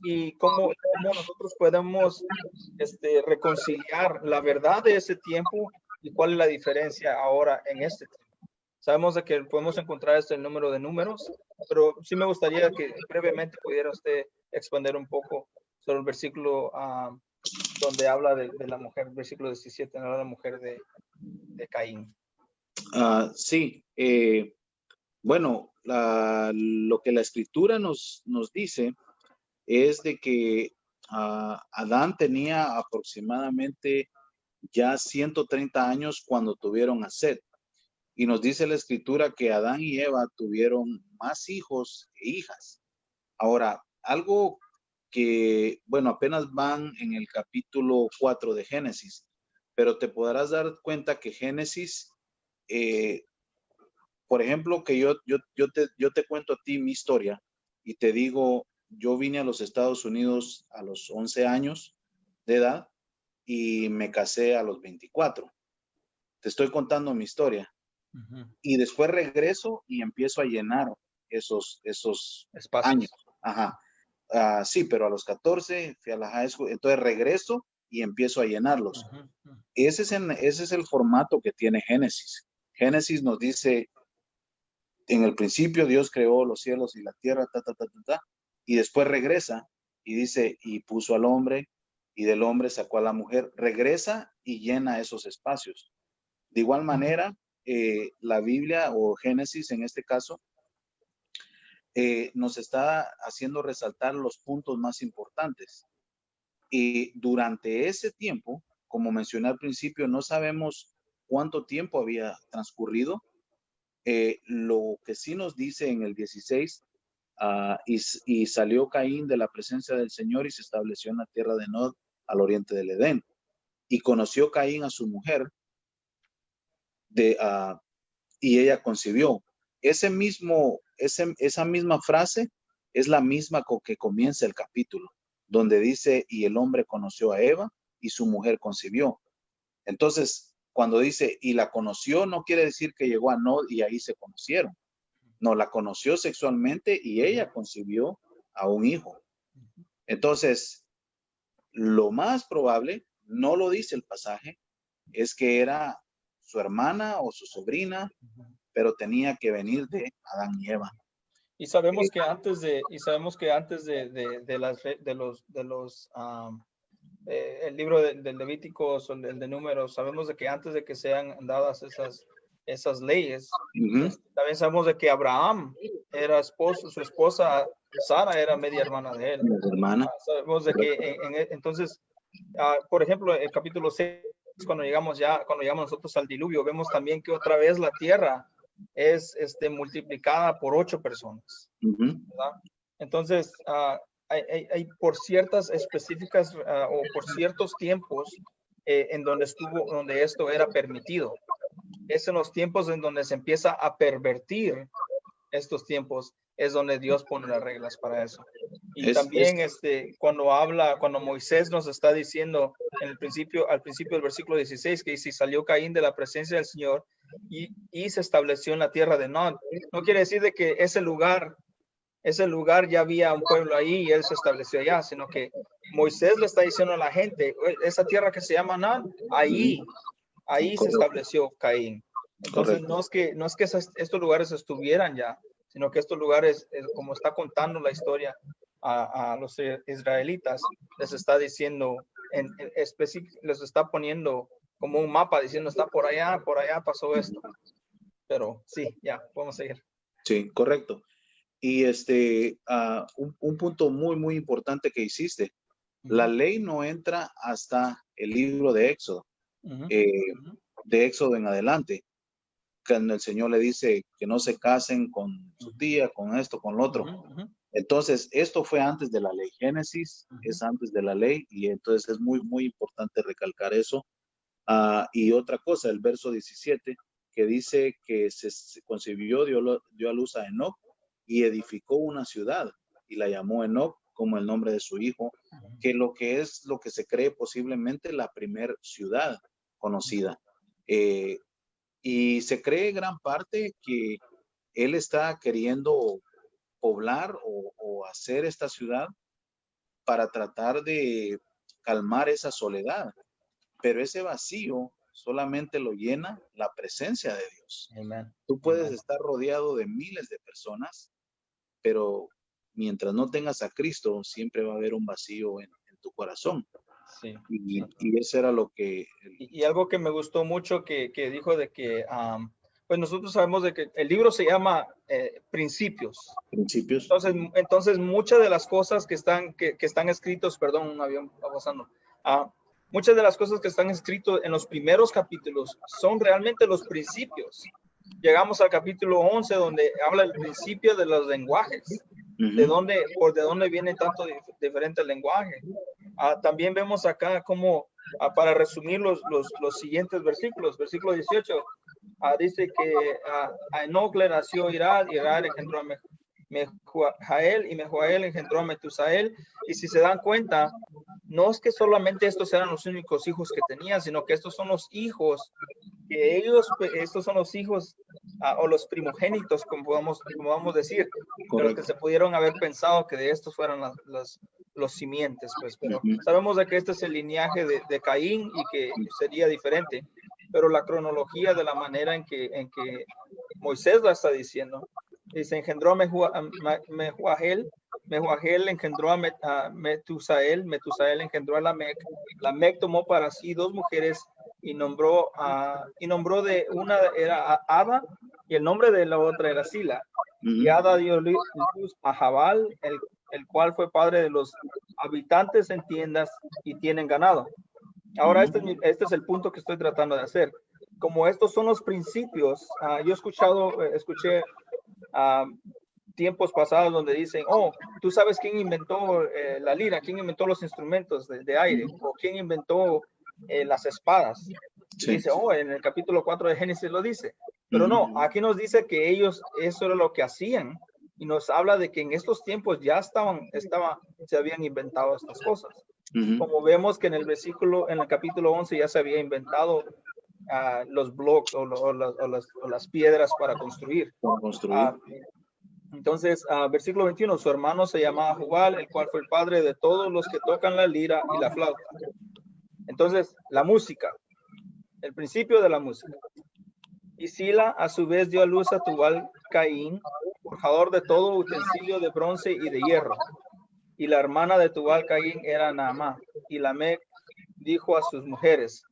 y cómo nosotros podemos reconciliar la verdad de ese tiempo y cuál es la diferencia ahora en este tiempo. Sabemos de que podemos encontrar el número de números, pero sí me gustaría que brevemente pudiera usted expandir un poco sobre el versículo donde habla de la mujer, el versículo 17, habla de la mujer de Caín. Sí, bueno, lo que la escritura nos dice es de que Adán tenía aproximadamente ya 130 años cuando tuvieron a Set. Y nos dice la escritura que Adán y Eva tuvieron más hijos e hijas. Ahora, algo que, bueno, apenas van en el capítulo 4 de Génesis, pero te podrás dar cuenta que Génesis, por ejemplo, que yo te cuento a ti mi historia y te digo, yo vine a los Estados Unidos a los 11 años de edad y me casé a los 24. Te estoy contando mi historia. Y después regreso y empiezo a llenar esos Espacios. años. Sí, pero a los 14 fui a la high school, entonces regreso y empiezo a llenarlos. Ese es el formato que tiene Génesis. Génesis nos dice, en el principio Dios creó los cielos y la tierra, y después regresa y dice, y puso al hombre y del hombre sacó a la mujer. Regresa y llena esos espacios. De igual manera, la Biblia o Génesis en este caso nos está haciendo resaltar los puntos más importantes. Y durante ese tiempo, como mencioné al principio, no sabemos cuánto tiempo había transcurrido. Lo que sí nos dice en el 16, y salió Caín de la presencia del Señor y se estableció en la tierra de Nod, al oriente del Edén. Y conoció Caín a su mujer, y ella concibió. Esa misma frase es la misma con que comienza el capítulo, donde dice, y el hombre conoció a Eva y su mujer concibió. Entonces, cuando dice, y la conoció, no quiere decir que llegó a Nod y ahí se conocieron. No, la conoció sexualmente y ella concibió a un hijo. Entonces, lo más probable, no lo dice el pasaje, es que era su hermana o su sobrina, pero tenía que venir de Adán y Eva. Y sabemos que antes de el libro del Levítico o el de Números, sabemos de que antes de que sean dadas esas leyes, también sabemos de que Abraham era esposo, su esposa Sara era media hermana de él. Sabemos de que entonces, por ejemplo, el capítulo 6, cuando llegamos nosotros al diluvio, vemos también que otra vez la tierra es multiplicada por 8 personas, ¿verdad? Entonces, hay por ciertas específicas o por ciertos tiempos en donde esto era permitido. Es en los tiempos en donde se empieza a pervertir estos tiempos, es donde Dios pone las reglas para eso. Y también cuando Moisés nos está diciendo al principio del versículo 16, que si salió Caín de la presencia del Señor y se estableció en la tierra de Nod, no quiere decir de que ese lugar ya había un pueblo ahí y él se estableció allá, sino que Moisés le está diciendo a la gente, esa tierra que se llama Nod, ahí se estableció Caín. Entonces, no es que estos lugares estuvieran ya, sino que estos lugares, como está contando la historia a los israelitas, les está diciendo, les está poniendo como un mapa, diciendo, está por allá pasó esto. Pero sí, ya, podemos seguir. Sí, correcto. Y un punto muy, muy importante que hiciste. La ley no entra hasta el libro de Éxodo, de Éxodo en adelante, cuando el Señor le dice que no se casen con su tía, con esto, con lo otro. Entonces, esto fue antes de la ley. Génesis es antes de la ley, y entonces es muy, muy importante recalcar eso. Y otra cosa, el verso 17, que dice que se concibió, dio a luz a Enoc y edificó una ciudad y la llamó Enoc como el nombre de su hijo, que es lo que se cree posiblemente la primer ciudad conocida. Y se cree gran parte que él está queriendo poblar o hacer esta ciudad para tratar de calmar esa soledad, pero ese vacío solamente lo llena la presencia de Dios. Amen. Tú puedes estar rodeado de miles de personas, pero mientras no tengas a Cristo, siempre va a haber un vacío en tu corazón. Sí. Y eso era lo que... Y algo que me gustó mucho que dijo de que, pues nosotros sabemos de que el libro se llama Principios. Principios. Entonces muchas de las cosas que están escritos, perdón, un avión va pasando. Muchas de las cosas que están escritas en los primeros capítulos son realmente los principios. Llegamos al capítulo 11, donde habla el principio de los lenguajes, de dónde viene tanto diferente lenguaje. También vemos acá como, para resumir los siguientes versículos, versículo 18, dice que a Enoc le nació Irad, Irad engendró a Mehujael, y Mehujael engendró a Metusael. Y si se dan cuenta, no es que solamente estos eran los únicos hijos que tenían, sino que estos son los hijos estos son los hijos o los primogénitos, como vamos a decir, pero que se pudieron haber pensado que de estos fueran los simientes, pues, pero sabemos de que este es el linaje de Caín y que sería diferente, pero la cronología de la manera en que Moisés la está diciendo, dice, engendró a Mehujael, Mehujael engendró a Metusael, Metusael engendró a Lamec tomó para sí 2 mujeres y nombró de una era Ada y el nombre de la otra era Sila. Y Ada dio luz a Jabal, el cual fue padre de los habitantes en tiendas y tienen ganado. Ahora este es el punto que estoy tratando de hacer. Como estos son los principios, yo escuché tiempos pasados donde dicen, oh, tú sabes quién inventó la lira, quién inventó los instrumentos de aire, o quién inventó las espadas. Sí. Dice, oh, en el capítulo 4 de Génesis lo dice. Pero no, aquí nos dice que ellos, eso era lo que hacían, y nos habla de que en estos tiempos ya se habían inventado estas cosas. Como vemos que en el capítulo 11 ya se había inventado los blocks o las piedras para construir. Entonces, versículo 21, su hermano se llamaba Jubal, el cual fue el padre de todos los que tocan la lira y la flauta. Entonces, la música, el principio de la música. Y Sila a su vez dio a luz a Tubal Caín, forjador de todo utensilio de bronce y de hierro. Y la hermana de Tubal Caín era Naamá. Y Lamec dijo a sus mujeres.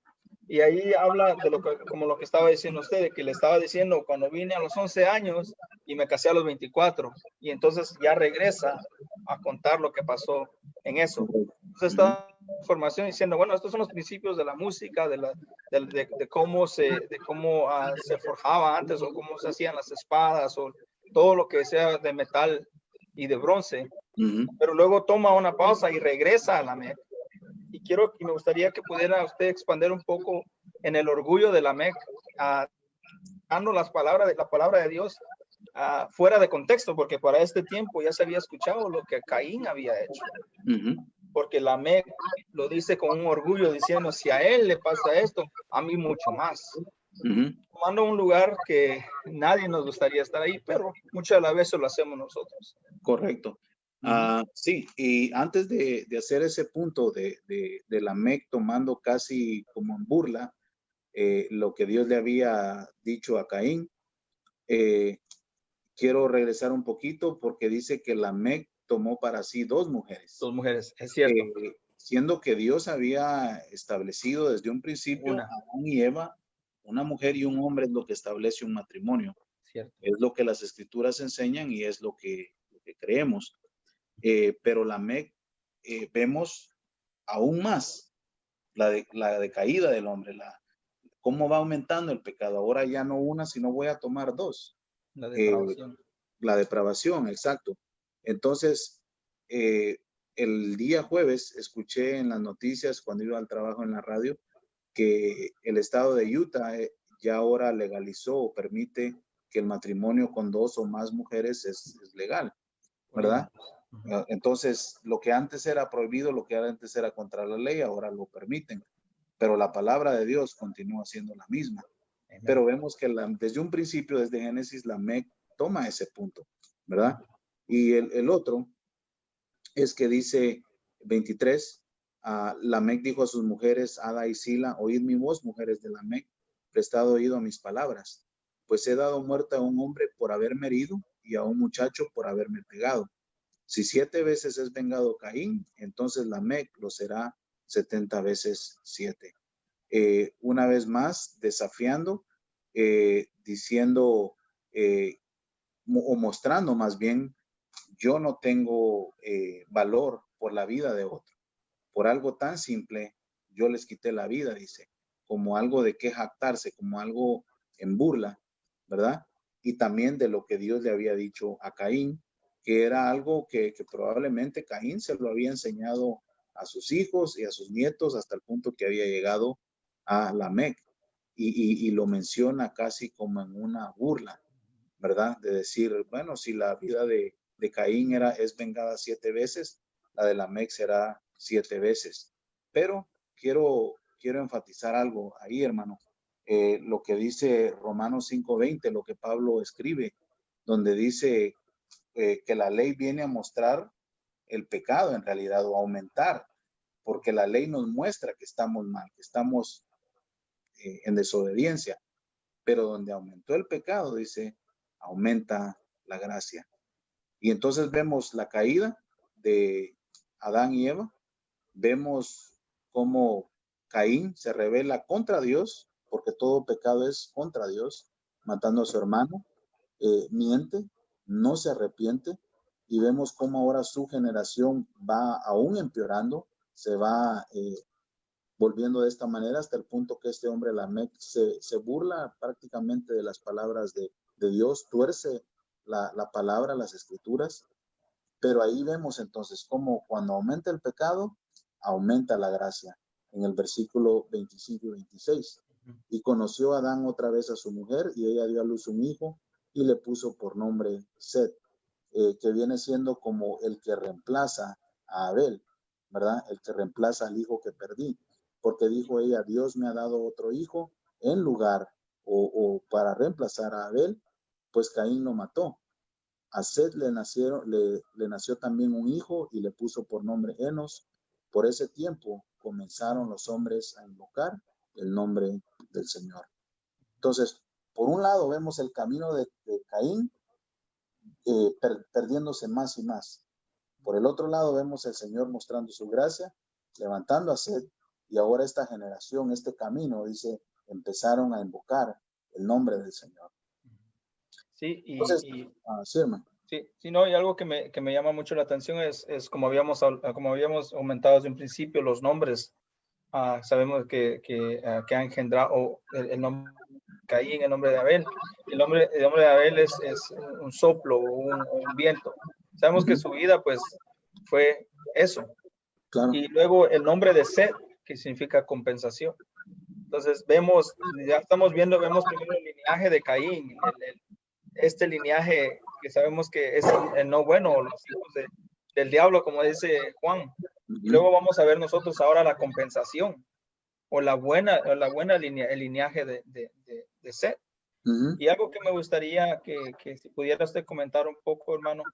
Y ahí habla de como lo que estaba diciendo usted, que le estaba diciendo cuando vine a los 11 años y me casé a los 24. Y entonces ya regresa a contar lo que pasó en eso. Entonces está información diciendo, bueno, estos son los principios de la música, de cómo se forjaba antes o cómo se hacían las espadas o todo lo que sea de metal y de bronce. Pero luego toma una pausa y regresa a Lamec. Y me gustaría que pudiera usted expandir un poco en el orgullo de Lamec, dando la palabra de Dios fuera de contexto, porque para este tiempo ya se había escuchado lo que Caín había hecho. Porque Lamec lo dice con un orgullo, diciendo, si a él le pasa esto, a mí mucho más. Tomando un lugar que nadie nos gustaría estar ahí, pero muchas de las veces lo hacemos nosotros. Correcto. Sí, y antes de hacer ese punto de Lamec tomando casi como en burla lo que Dios le había dicho a Caín, quiero regresar un poquito porque dice que Lamec tomó para sí 2 mujeres. 2 mujeres, es cierto. Siendo que Dios había establecido desde un principio a Adán y Eva, una mujer y un hombre es lo que establece un matrimonio. Cierto. Es lo que las escrituras enseñan y es lo que creemos. Pero Lamec vemos aún más la decaída del hombre, cómo va aumentando el pecado. Ahora ya no una, sino voy a tomar 2. La depravación. La depravación, exacto. Entonces, el día jueves escuché en las noticias cuando iba al trabajo en la radio que el estado de Utah ya ahora legalizó o permite que el matrimonio con 2 o más mujeres es legal, ¿verdad? Entonces, lo que antes era prohibido, lo que antes era contra la ley, ahora lo permiten. Pero la palabra de Dios continúa siendo la misma. Amen. Pero vemos que desde un principio, desde Génesis, Lamec toma ese punto, ¿verdad? Y el otro es que dice 23, Lamec dijo a sus mujeres, Ada y Sila, oíd mi voz, mujeres de Lamec, prestad oído a mis palabras, pues he dado muerte a un hombre por haberme herido y a un muchacho por haberme pegado. Si 7 veces es vengado Caín, entonces Lamec lo será 70 veces 7. Una vez más, desafiando, diciendo o mostrando más bien, yo no tengo valor por la vida de otro. Por algo tan simple, yo les quité la vida, dice, como algo de qué jactarse, como algo en burla, ¿verdad? Y también de lo que Dios le había dicho a Caín, que era algo que probablemente Caín se lo había enseñado a sus hijos y a sus nietos hasta el punto que había llegado a Lamec. Y lo menciona casi como en una burla, ¿verdad? De decir, bueno, si la vida de Caín es vengada 7 veces, la de Lamec será 7 veces. Pero quiero enfatizar algo ahí, hermano. Lo que dice Romanos 5:20, lo que Pablo escribe, donde dice que la ley viene a mostrar el pecado en realidad o a aumentar, porque la ley nos muestra que estamos mal, que estamos en desobediencia, pero donde aumentó el pecado, dice, aumenta la gracia. Y entonces vemos la caída de Adán y Eva, vemos cómo Caín se rebela contra Dios, porque todo pecado es contra Dios, matando a su hermano, miente, no se arrepiente, y vemos cómo ahora su generación va aún empeorando, se va volviendo de esta manera hasta el punto que este hombre Lamec se burla prácticamente de las palabras de Dios, tuerce la palabra, las escrituras, pero ahí vemos entonces cómo cuando aumenta el pecado, aumenta la gracia, en el versículo 25 y 26. Y conoció Adán otra vez a su mujer, y ella dio a luz un hijo, y le puso por nombre Set, que viene siendo como el que reemplaza a Abel, ¿verdad? El que reemplaza al hijo que perdí, porque dijo ella, Dios me ha dado otro hijo en lugar o para reemplazar a Abel, pues Caín lo mató. A Set le nació también un hijo y le puso por nombre Enos. Por ese tiempo comenzaron los hombres a invocar el nombre del Señor. Entonces, por un lado vemos el camino de Caín perdiéndose más y más. Por el otro lado vemos el Señor mostrando su gracia, levantando a Set, y ahora esta generación, este camino, dice, empezaron a invocar el nombre del Señor. Sí, Entonces, sí, hermano. Sí, no, y algo que me llama mucho la atención es como habíamos aumentado desde un principio, los nombres. Sabemos que ha engendrado el nombre de Caín, el nombre de Abel. El nombre de Abel es un soplo, un viento. Sabemos que su vida, pues, fue eso. Claro. Y luego el nombre de Set, que significa compensación. Entonces, vemos primero el linaje de Caín, este linaje que sabemos que es el no bueno, los hijos del diablo, como dice Juan. Y luego vamos a ver nosotros ahora la compensación o la buena línea, el linaje de Set. Y algo que me gustaría que si pudiera usted comentar un poco, hermano,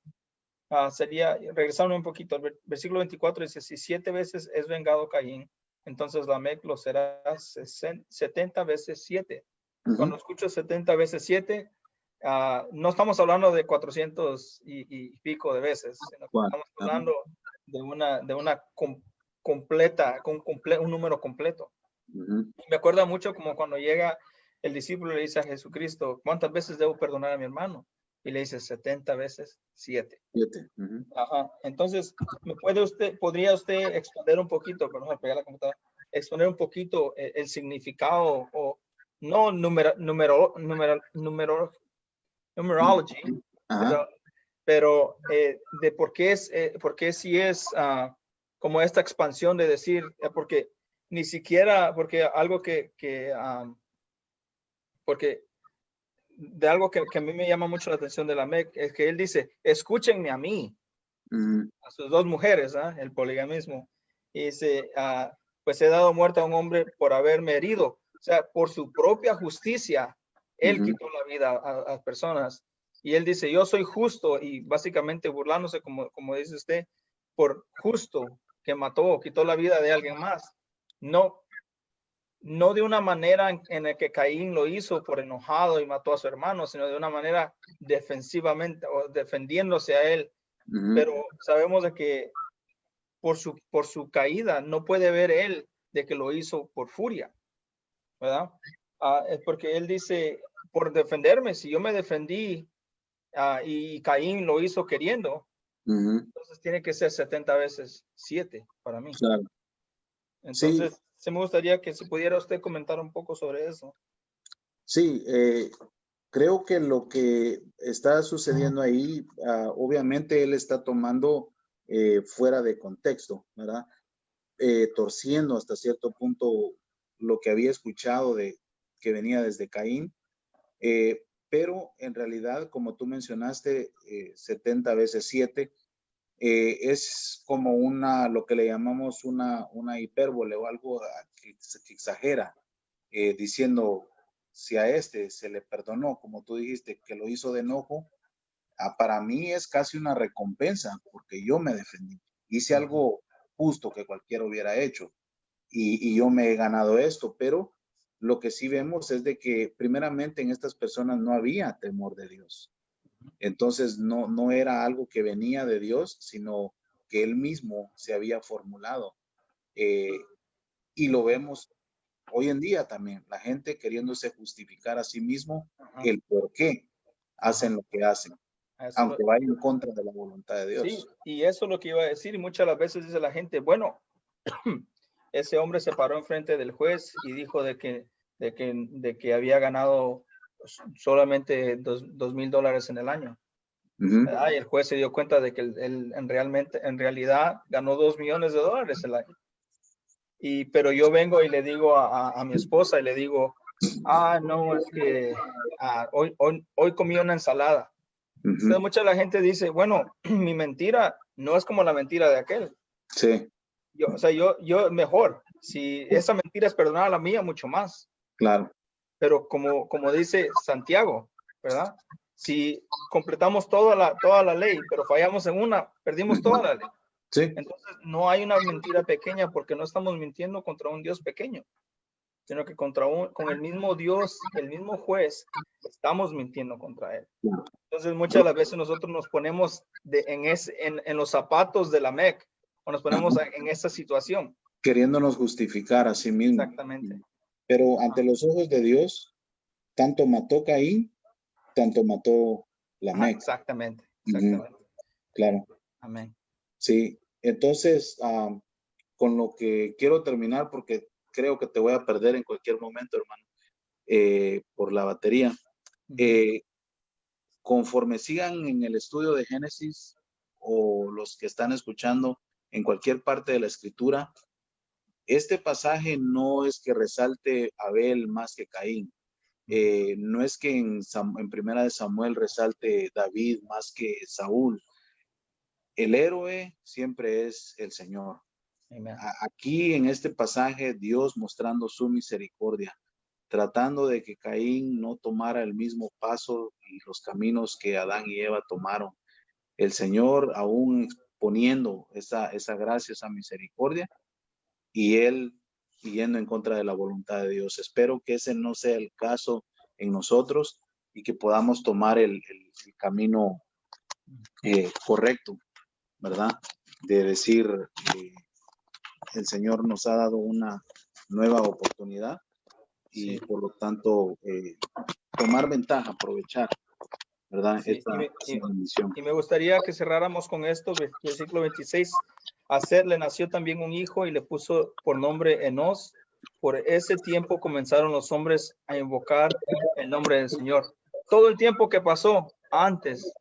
sería, regresando un poquito, el versículo 24 dice, si 7 veces es vengado Caín, entonces Lamec lo será 70 veces 7. Cuando escucho 70 veces 7, no estamos hablando de 400 y pico de veces, sino que estamos hablando de una completa, un número completo. Me acuerda mucho como cuando llega el discípulo y le dice a Jesucristo, ¿cuántas veces debo perdonar a mi hermano? Y le dice 70 veces 7. Ajá. Entonces, podría usted exponer un poquito, perdón, al pegar la computadora, exponer un poquito el significado o no numerology, pero de por qué si es como esta expansión de decir, porque ni siquiera, porque algo porque de algo que a mí me llama mucho la atención de Lamec es que él dice, escúchenme a mí, a sus 2 mujeres, el poligamismo, y dice, pues he dado muerte a un hombre por haberme herido, o sea, por su propia justicia, él quitó la vida a personas, y él dice, yo soy justo, y básicamente burlándose, como dice usted, por justo que quitó la vida de alguien más, no de una manera en la que Caín lo hizo por enojado y mató a su hermano, sino de una manera defensivamente o defendiéndose a él. Pero sabemos de que por su caída no puede ver él de que lo hizo por furia, ¿verdad? Es porque él dice, por defenderme, si yo me defendí y Caín lo hizo queriendo, entonces tiene que ser 70 veces 7 para mí. Claro. Entonces, sí me gustaría que si pudiera usted comentar un poco sobre eso. Sí, creo que lo que está sucediendo ahí, obviamente él está tomando fuera de contexto, ¿verdad? Torciendo hasta cierto punto lo que había escuchado que venía desde Caín, pero en realidad, como tú mencionaste, 70 veces 7, es como lo que le llamamos una hipérbole o algo que exagera, diciendo, si a este se le perdonó, como tú dijiste, que lo hizo de enojo, para mí es casi una recompensa, porque yo me defendí. Hice algo justo que cualquiera hubiera hecho, y yo me he ganado esto, pero lo que sí vemos es de que primeramente en estas personas no había temor de Dios. Entonces no era algo que venía de Dios, sino que él mismo se había formulado. Y lo vemos hoy en día también, la gente queriéndose justificar a sí mismo el por qué hacen lo que hacen, aunque vaya en contra de la voluntad de Dios. Sí, y eso es lo que iba a decir. Y muchas las veces dice la gente, bueno, ese hombre se paró enfrente del juez y dijo de que había ganado solamente $2,000 en el año. Y el juez se dio cuenta de que él en realidad ganó $2 millones el año. Pero yo vengo y le digo a mi esposa y le digo, no, es que hoy comí una ensalada. Entonces mucha la gente dice, bueno, mi mentira no es como la mentira de aquel. Sí. Yo mejor, si esa mentira es perdonada, la mía mucho más. Claro. Pero como dice Santiago, ¿verdad? Si completamos toda la ley, pero fallamos en una, perdimos toda la ley. Sí. Entonces no hay una mentira pequeña porque no estamos mintiendo contra un Dios pequeño, sino que con el mismo Dios, el mismo juez, estamos mintiendo contra él. Entonces muchas de las veces nosotros nos ponemos en los zapatos de la MEC, o nos ponemos en esa situación. Queriéndonos justificar a sí mismo. Exactamente. Pero ante los ojos de Dios, tanto mató Caín, tanto mató Lamec. Exactamente. Claro. Amén. Sí, entonces, con lo que quiero terminar, porque creo que te voy a perder en cualquier momento, hermano, por la batería. Conforme sigan en el estudio de Génesis, o los que están escuchando en cualquier parte de la escritura, este pasaje no es que resalte a Abel más que Caín. No es que en Primera de Samuel resalte David más que Saúl. El héroe siempre es el Señor. Amen. Aquí en este pasaje, Dios mostrando su misericordia, tratando de que Caín no tomara el mismo paso y los caminos que Adán y Eva tomaron. El Señor aún poniendo esa gracia, esa misericordia, y él yendo en contra de la voluntad de Dios. Espero que ese no sea el caso en nosotros y que podamos tomar el camino correcto, ¿verdad? De decir, el Señor nos ha dado una nueva oportunidad y por lo tanto tomar ventaja, aprovechar, ¿verdad? Sí, Esta bendición. Y me gustaría que cerráramos con esto, versículo 26. A Seth le nació también un hijo y le puso por nombre Enos. Por ese tiempo comenzaron los hombres a invocar el nombre del Señor. Todo el tiempo que pasó antes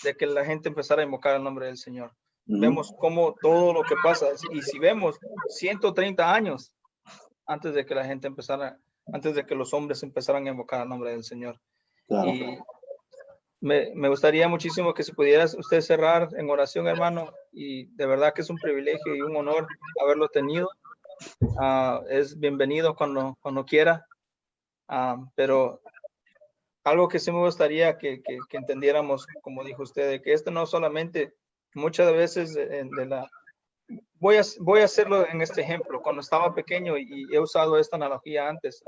de que la gente empezara a invocar el nombre del Señor. Vemos cómo todo lo que pasa, y si vemos 130 años antes de que la gente antes de que los hombres empezaran a invocar el nombre del Señor. Claro. Y me gustaría muchísimo que se pudiera usted cerrar en oración, hermano, y de verdad que es un privilegio y un honor haberlo tenido. Es bienvenido cuando quiera, pero algo que sí me gustaría que entendiéramos, como dijo usted, de que esto no solamente, muchas veces voy a hacerlo en este ejemplo. Cuando estaba pequeño, y he usado esta analogía antes,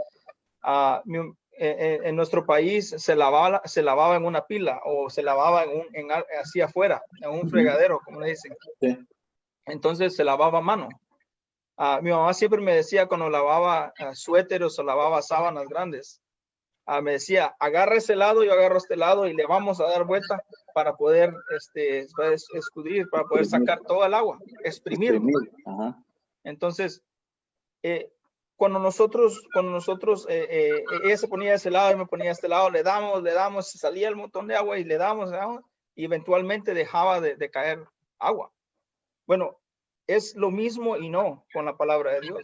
en nuestro país se lavaba en una pila, o se lavaba así afuera, en un fregadero, como le dicen. Sí. Entonces se lavaba a mano. Mi mamá siempre me decía, cuando lavaba suéteres o lavaba sábanas grandes, me decía, agarra ese lado, yo agarro este lado y le vamos a dar vuelta para poder escudrir, para poder sacar todo el agua, exprimirlo. Entonces, cuando nosotros ella se ponía de ese lado y me ponía de este lado, le damos, salía el montón de agua y le damos, y eventualmente dejaba de caer agua. Bueno, es lo mismo y no con la palabra de Dios.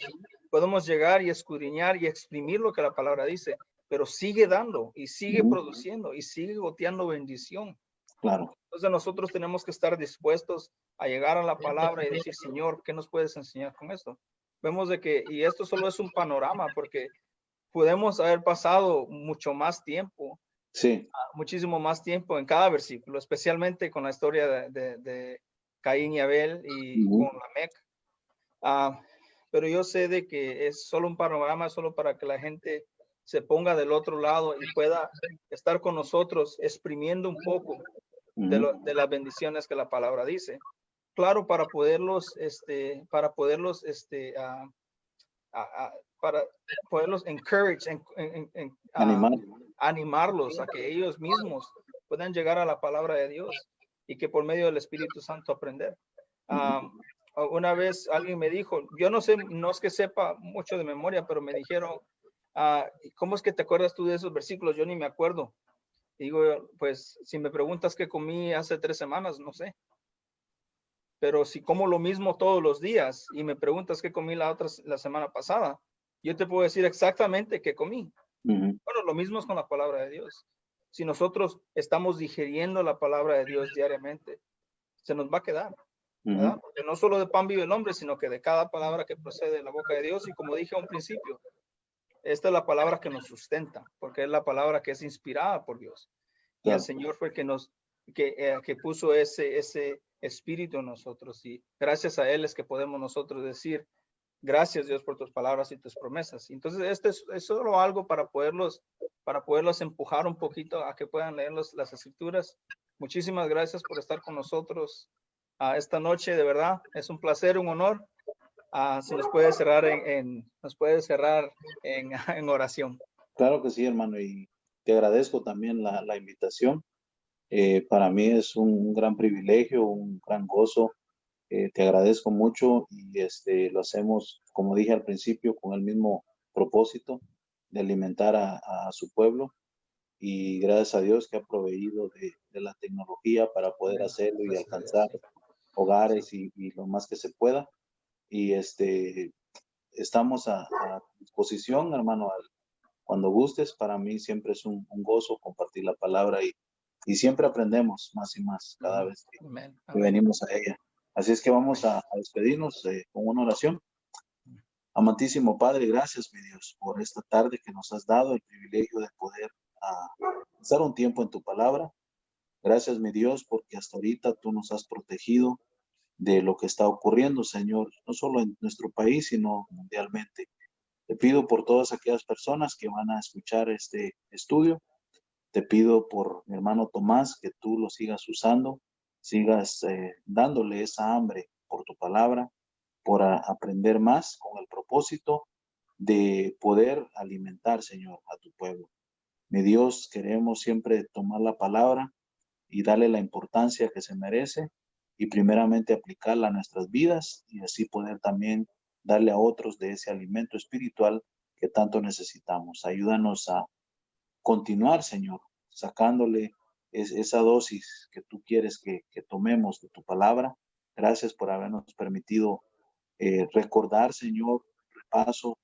Podemos llegar y escudriñar y exprimir lo que la palabra dice, pero sigue dando y sigue produciendo y sigue goteando bendición. Claro. Entonces nosotros tenemos que estar dispuestos a llegar a la palabra y decir, Señor, ¿qué nos puedes enseñar con esto? Vemos de que, y esto solo es un panorama, porque podemos haber pasado mucho más tiempo, sí, muchísimo más tiempo en cada versículo, especialmente con la historia de Caín y Abel y con Lamec. Pero yo sé de que es solo un panorama, solo para que la gente se ponga del otro lado y pueda estar con nosotros exprimiendo un poco de las bendiciones que la palabra dice. claro para poderlos, para poderlos encourage, Animar. animarlos a que ellos mismos puedan llegar a la palabra de Dios y que por medio del Espíritu Santo aprender. Una vez alguien me dijo, yo no sé, no es que sepa mucho de memoria, pero me dijeron, ¿cómo es que te acuerdas tú de esos versículos? Yo ni me acuerdo. Digo, pues si me preguntas qué comí hace 3 semanas, no sé. Pero si como lo mismo todos los días y me preguntas qué comí la semana pasada, yo te puedo decir exactamente qué comí. Bueno, lo mismo es con la palabra de Dios. Si nosotros estamos digiriendo la palabra de Dios diariamente, se nos va a quedar, ¿verdad? Porque no solo de pan vive el hombre, sino que de cada palabra que procede de la boca de Dios. Y como dije a un principio, esta es la palabra que nos sustenta, porque es la palabra que es inspirada por Dios. Y el Señor fue el que puso ese espíritu en nosotros. Y gracias a Él es que podemos nosotros decir, gracias Dios por tus palabras y tus promesas. Entonces, este es solo algo para poderlos empujar un poquito a que puedan leer las escrituras. Muchísimas gracias por estar con nosotros esta noche, de verdad. Es un placer, un honor. Si nos puede cerrar en oración. Claro que sí, hermano, y te agradezco también la invitación. Para mí es un gran privilegio, un gran gozo. Te agradezco mucho y lo hacemos, como dije al principio, con el mismo propósito de alimentar a su pueblo. Y gracias a Dios que ha proveído de la tecnología para poder hacerlo y alcanzar hogares y lo más que se pueda. Y estamos a disposición, hermano, cuando gustes. Para mí siempre es un gozo compartir la palabra y siempre aprendemos más y más cada vez que venimos a ella. Así es que vamos a despedirnos con una oración. Amantísimo Padre, gracias, mi Dios, por esta tarde que nos has dado el privilegio de poder pasar un tiempo en tu palabra. Gracias, mi Dios, porque hasta ahorita tú nos has protegido de lo que está ocurriendo, Señor, no solo en nuestro país, sino mundialmente. Te pido por todas aquellas personas que van a escuchar este estudio. Te pido por mi hermano Tomás que tú lo sigas usando, sigas dándole esa hambre por tu palabra, por aprender más con el propósito de poder alimentar, Señor, a tu pueblo. Mi Dios, queremos siempre tomar la palabra y darle la importancia que se merece y primeramente aplicarla a nuestras vidas y así poder también darle a otros de ese alimento espiritual que tanto necesitamos. Ayúdanos a continuar, Señor, sacándole esa dosis que tú quieres que tomemos de tu palabra. Gracias por habernos permitido recordar, Señor, el repaso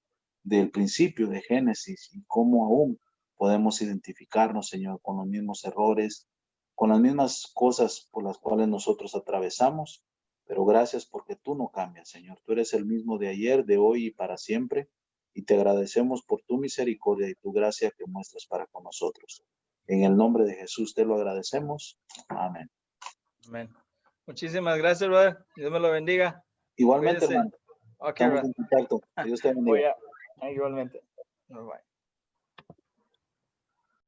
del principio de Génesis y cómo aún podemos identificarnos, Señor, con los mismos errores, con las mismas cosas por las cuales nosotros atravesamos. Pero gracias porque tú no cambias, Señor. Tú eres el mismo de ayer, de hoy y para siempre. Y te agradecemos por tu misericordia y tu gracia que muestras para con nosotros. En el nombre de Jesús te lo agradecemos. Amén. Amén. Muchísimas gracias, brother. Dios me lo bendiga. Igualmente, Cuídense. hermano. Okay, Estamos en contacto. Dios te bendiga. Igualmente. Bye.